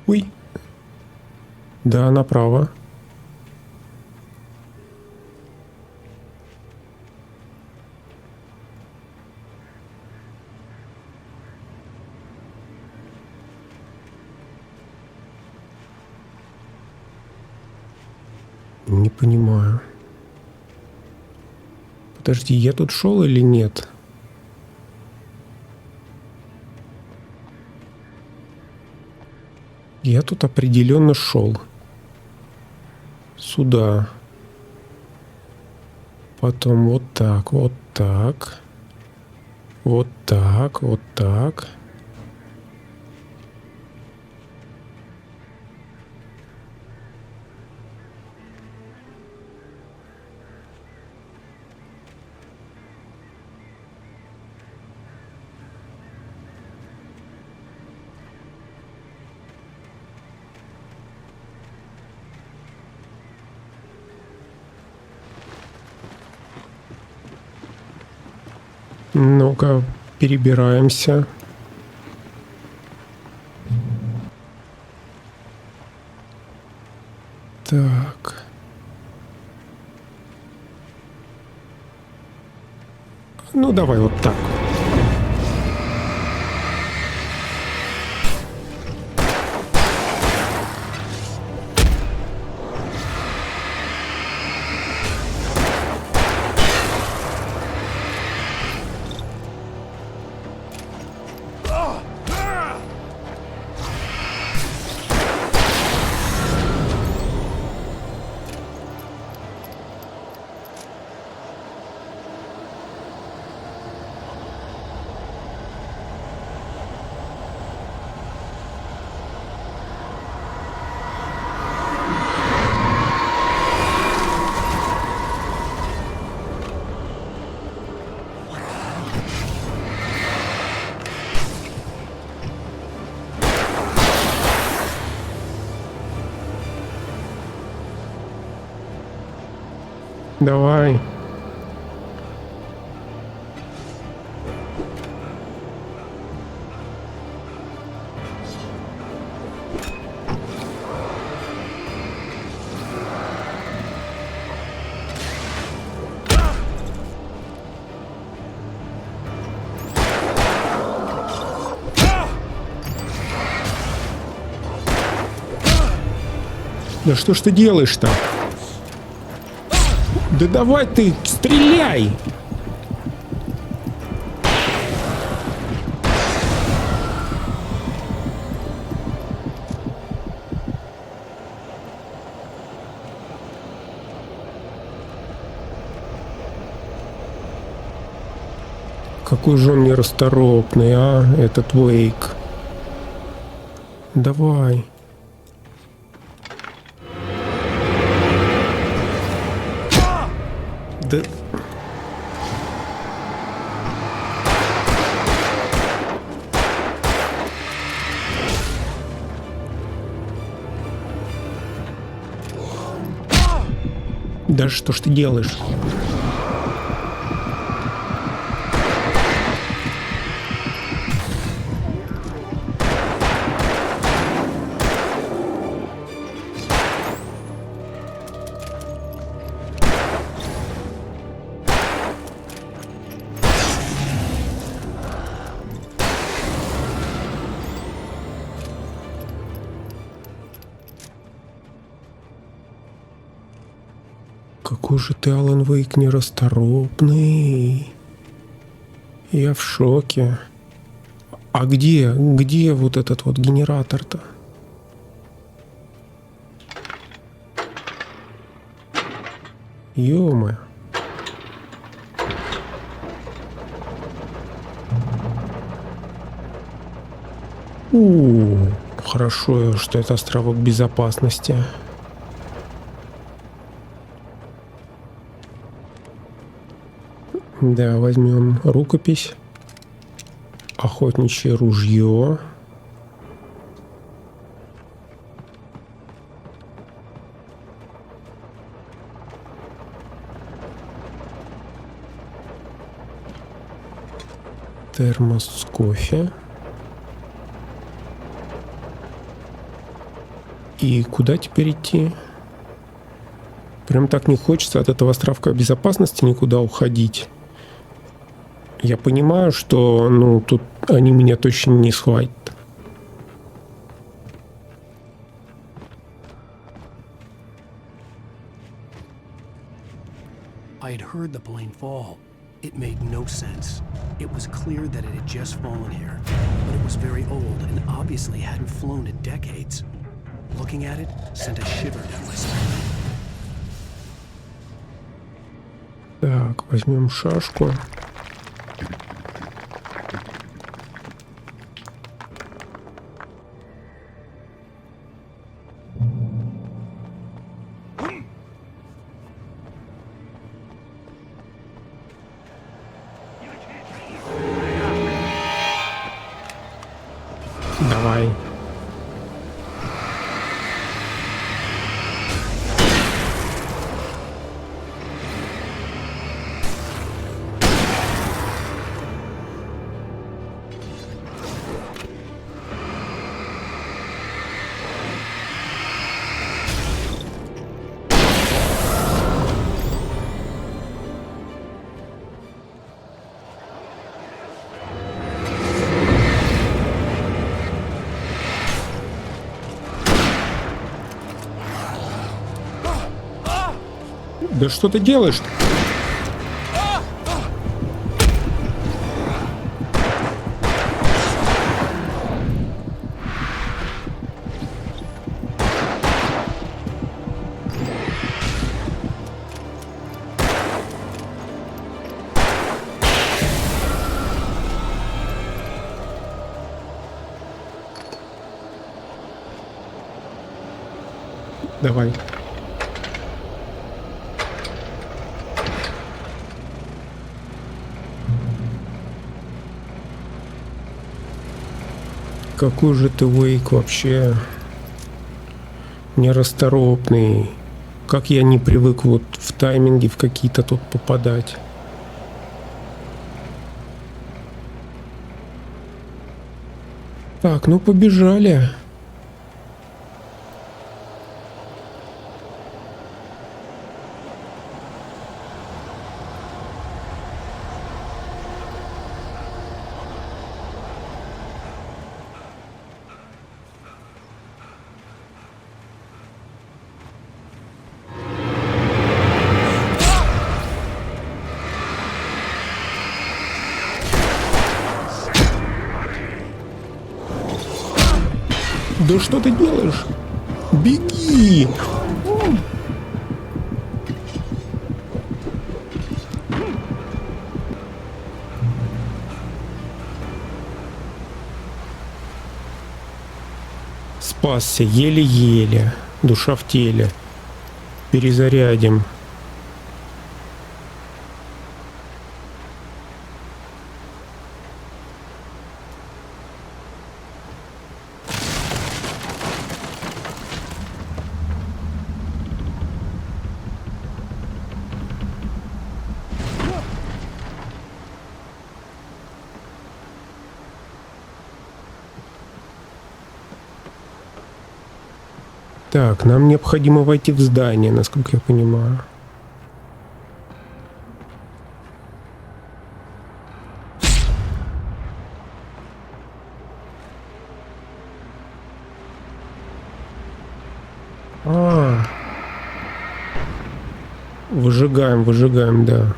Ой. Да, направо. Не понимаю. Подожди, я тут шел или нет? Я тут определенно шел. Сюда. Потом вот так, вот так. Вот так, вот так. Ну-ка, перебираемся. Так. Ну, давай вот так. Давай. Да что ж ты делаешь-то? Да давай ты, стреляй! Какой же он нерасторопный, а, этот Уэйк. Давай. Да... Да что ж ты делаешь? Какой же ты, Алан Уэйк, нерасторопный. Я в шоке. А где вот этот вот генератор-то? Ё-моё. Хорошо, что это островок безопасности. Да, возьмем рукопись. Охотничье ружье. Термос с кофе. И куда теперь идти? Прям так не хочется от этого островка безопасности никуда уходить. Я понимаю, что, ну, тут они меня точно не схватят. I had heard the plane fall. It made no sense. It was clear that it had just fallen here, but it was very old and obviously hadn't flown in decades. Looking at it sent a shiver down my spine. Так, возьмем шашку. Давай. Да что ты делаешь-то? Давай. Какой же ты, Уэйк, вообще нерасторопный. Как я не привык вот в тайминге в какие-то тут попадать. Так, ну побежали. Да что ты делаешь? Беги! Спасся еле-еле. Душа в теле. Перезарядим. Так, нам необходимо войти в здание, насколько я понимаю. Выжигаем, да.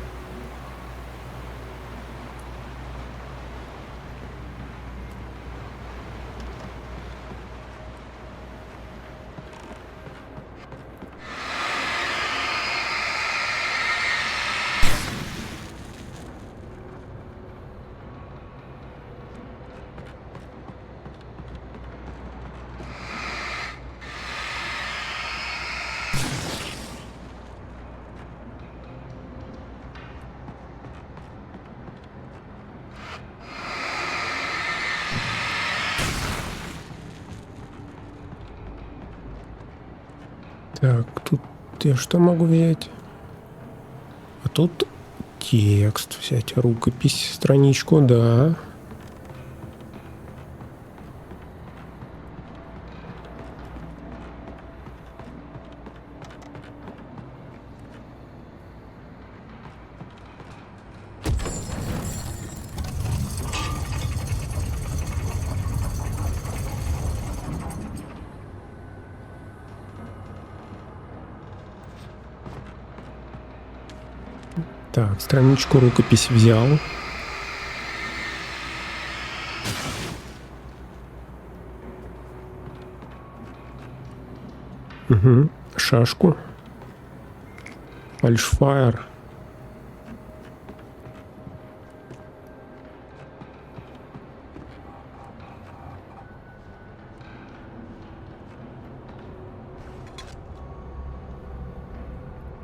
Так, тут я что могу взять? А тут текст взять, рукопись, страничку, да. Так, страничку рукопись взял. Угу. Шашку. Фальшфайр.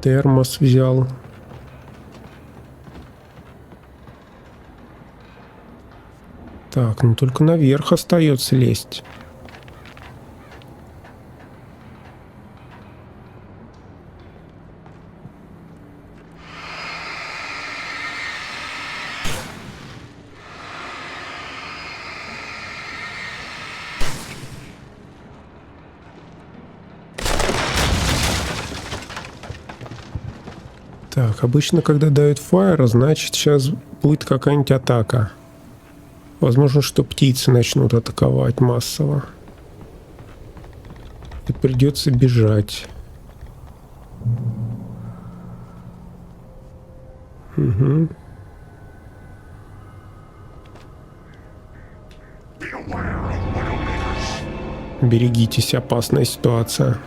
Термос взял. Так, ну только наверх остается лезть. Так, обычно, когда дают фаер, значит, сейчас будет какая-нибудь атака. Возможно, что птицы начнут атаковать массово. И придется бежать. Угу. Берегитесь, опасная ситуация.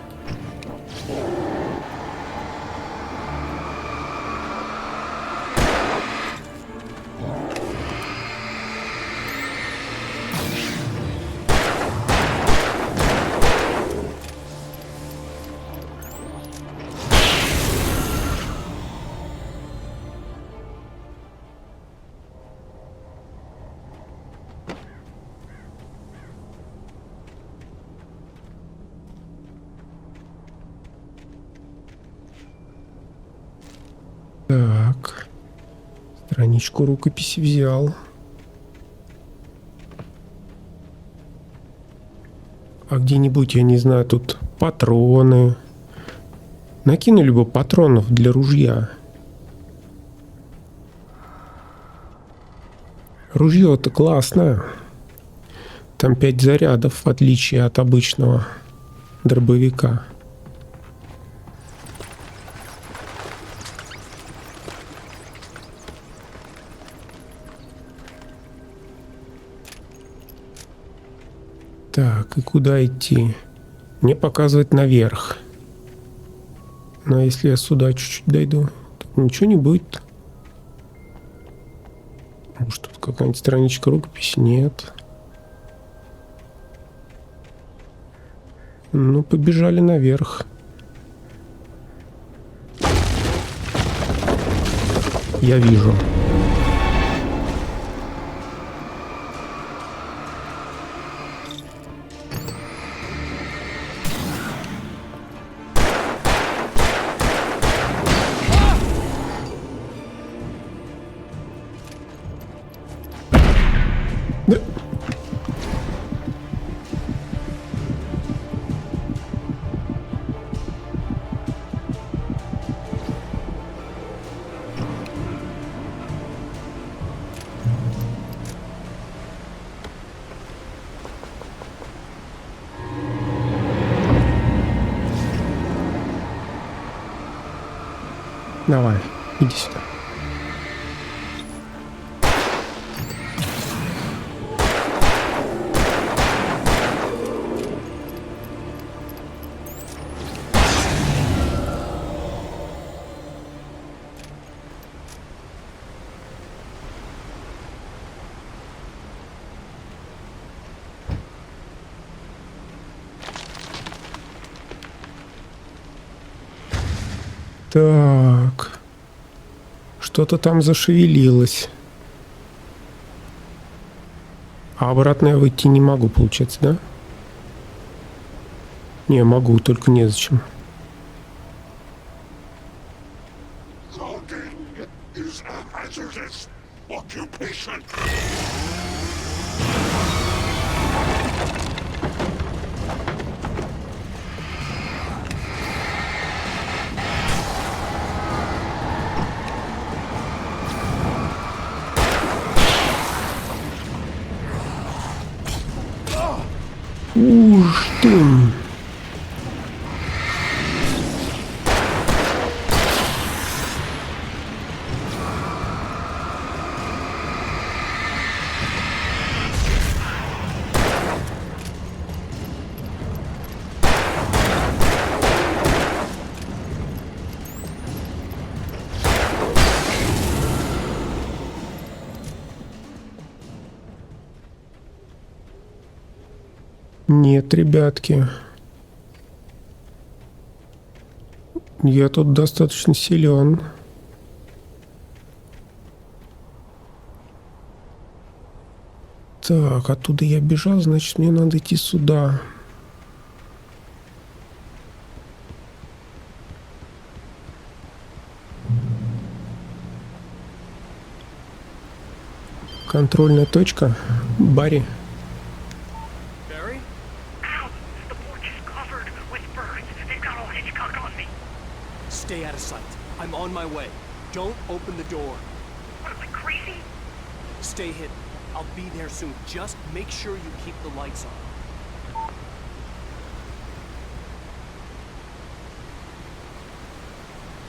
Так, страничку рукописи взял. А где-нибудь, я не знаю, тут патроны. Накинули бы патронов для ружья. Ружье-то классное. Там 5 зарядов, в отличие от обычного дробовика. Так, и куда идти? Мне показывает наверх. Но если я сюда чуть-чуть дойду, тут ничего не будет. Может, тут какая-нибудь страничка рукописи? Нет. Ну, побежали наверх. Я вижу. Давай, иди сюда. Так, что-то там зашевелилось. А обратно я выйти не могу, получается, да? Не, могу, только незачем. is a hazardous occupation. Уж ты! Нет, ребятки. Я тут достаточно силен. Так, оттуда я бежал, значит, мне надо идти сюда. Контрольная точка. Барри. Stay out of sight. I'm on my way. Don't open the door. What am I, crazy? Stay hidden. I'll be there soon. Just make sure you keep the lights on.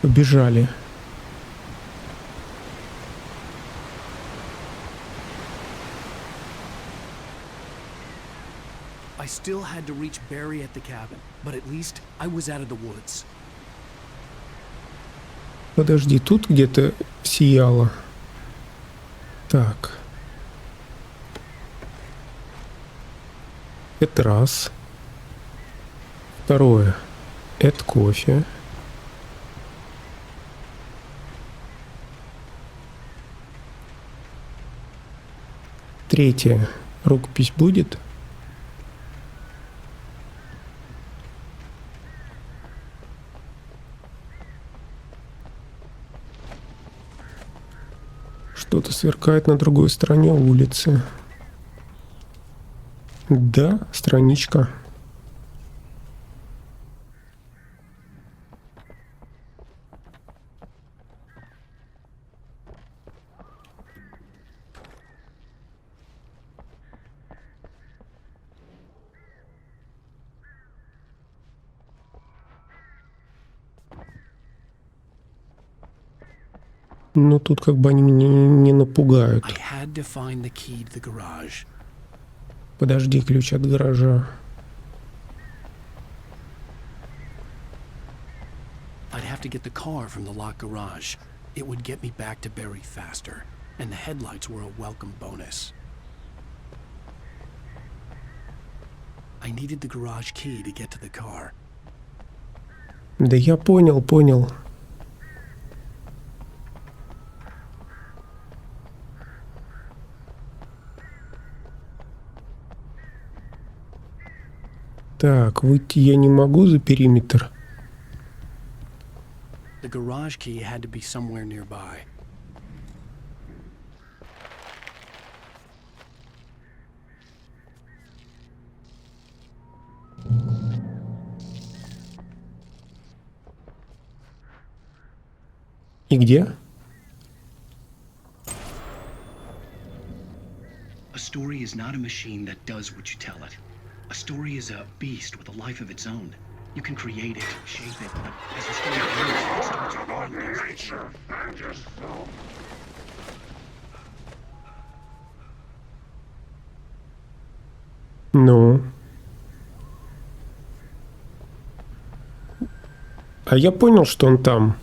Побежали. I still had to reach Barry at the cabin, but at least I was out of the woods. Подожди, тут где-то сияло. Так. Это раз. Второе. Это кофе. Третье. Рукопись будет? Что-то сверкает на другой стороне улицы. Да, страничка. Но тут как бы они меня не напугают. Подожди, ключ от гаража. I'd have to get the car from the locked garage. It would get me back to Barry faster, and the headlights were a welcome bonus. I needed the garage key to get to the car. Да я понял. Так, выйти я не могу за периметр. The garage key had to be somewhere nearby. И где? A story is not a machine that does what you tell it. A story is a beast with a life of its own. You can create it, shape it, but as the story grows, it starts wrong. Nature and just flow. Ну. А я понял, что он там.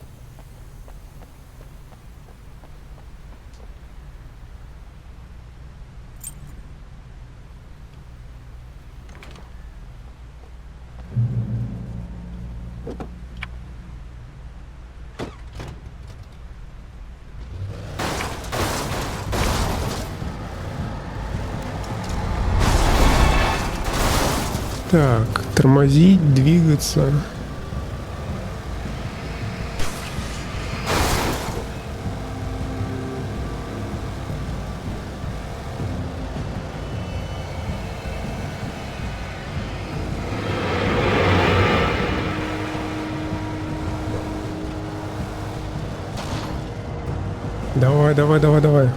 Так, тормозить, двигаться. Давай, давай, давай, давай.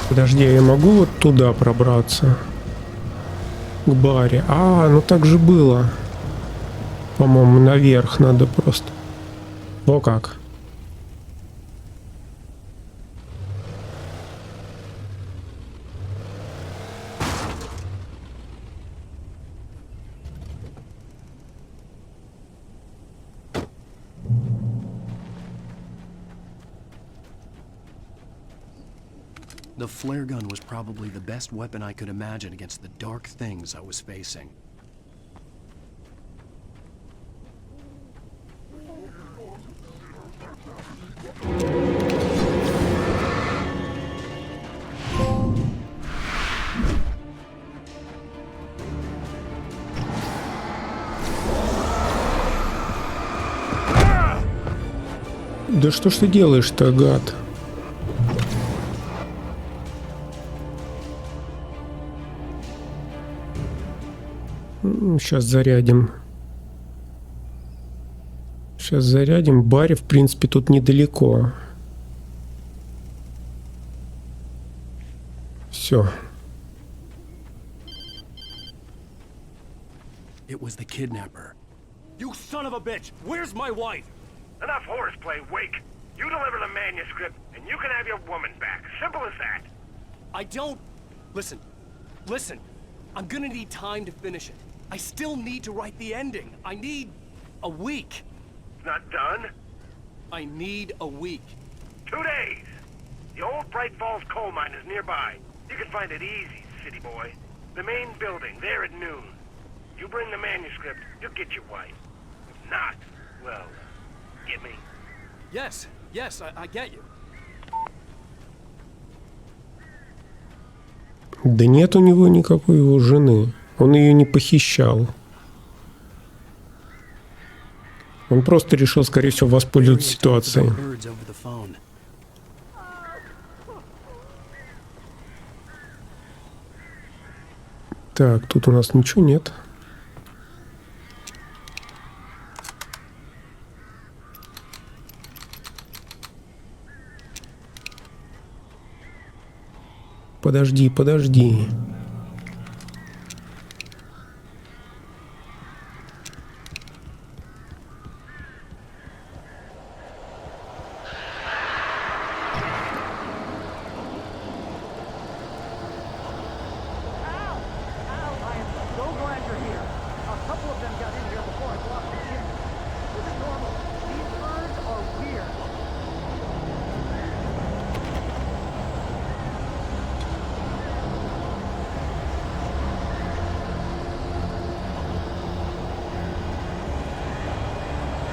Подожди, я могу вот туда пробраться? К баре. А, ну так же было. По-моему, наверх надо просто. Во как. The flare gun was probably the best weapon I could imagine against the dark things I was facing. Да что ж ты делаешь-то, гад? Сейчас зарядим. Сейчас зарядим. Баре, в принципе, тут недалеко. Все. It was the kidnapper. You son of a bitch! Where's my wife? Enough horseplay, Wake. You deliver the manuscript, and you can have your woman back. Simple as that. I don't... Listen. Listen. I'm gonna need time to finish it. I still need to write the ending. I need a week. It's not done? I need a week. 2 days. The old Braight-Fall's coal mine is nearby. You can find it easy, city boy. The main building, there at noon. You bring the manuscript, you'll get your wife. If not, well, get me? Yes, yes, I get you. Да нет у него никакой его жены. Он ее не похищал. Он просто решил, скорее всего, воспользоваться ситуацией. Так, тут у нас ничего нет. Подожди, подожди.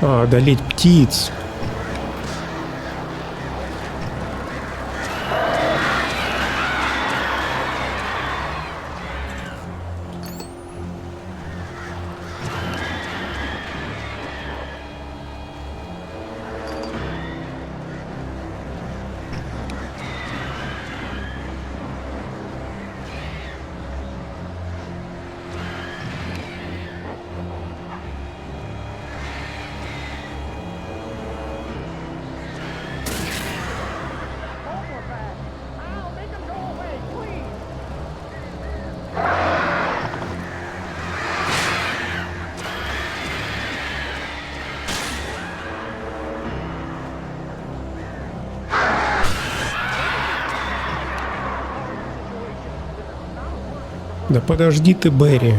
А, одолеть птиц. Да подожди ты, Берри.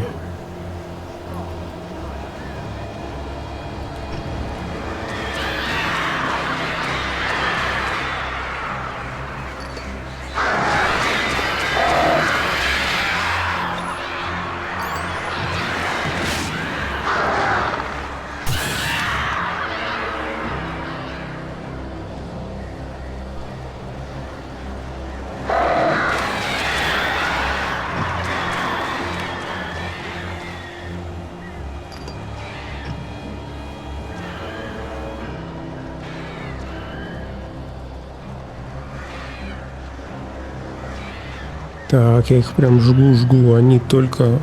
Так, я их прям жгу, они только...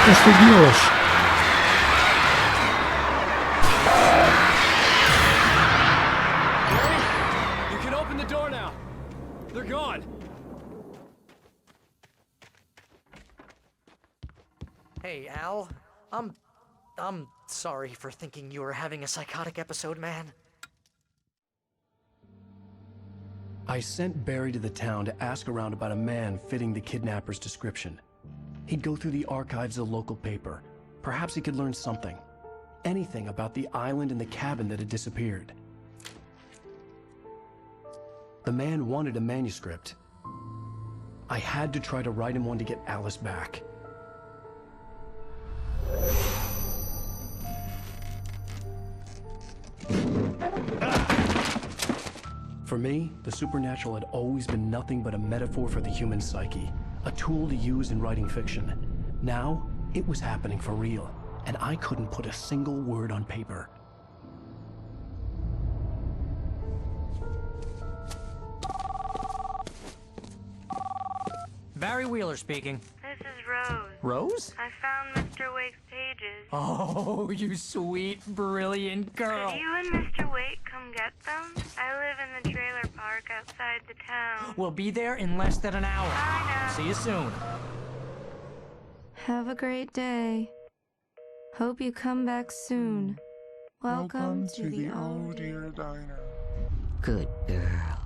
Что ты делаешь? You can open the door now. They're gone. Hey, Al. I'm sorry for thinking you were having a psychotic episode, man. I sent Barry to the town to ask around about a man fitting the kidnapper's description. He'd go through the archives of the local paper. Perhaps he could learn something. Anything about the island and the cabin that had disappeared. The man wanted a manuscript. I had to try to write him one to get Alice back. For me, the supernatural had always been nothing but a metaphor for the human psyche. A tool to use in writing fiction. Now, it was happening for real, and I couldn't put a single word on paper. Barry Wheeler speaking. This is Rose. Rose? I found Mr. Wake's pages. Oh, you sweet, brilliant girl. Could you and Mr. Wake come get them? I live in the trailer park outside the town. We'll be there in less than an hour. Bye now. See you soon. Have a great day. Hope you come back soon. Welcome to the Oh Dear Diner. Good girl.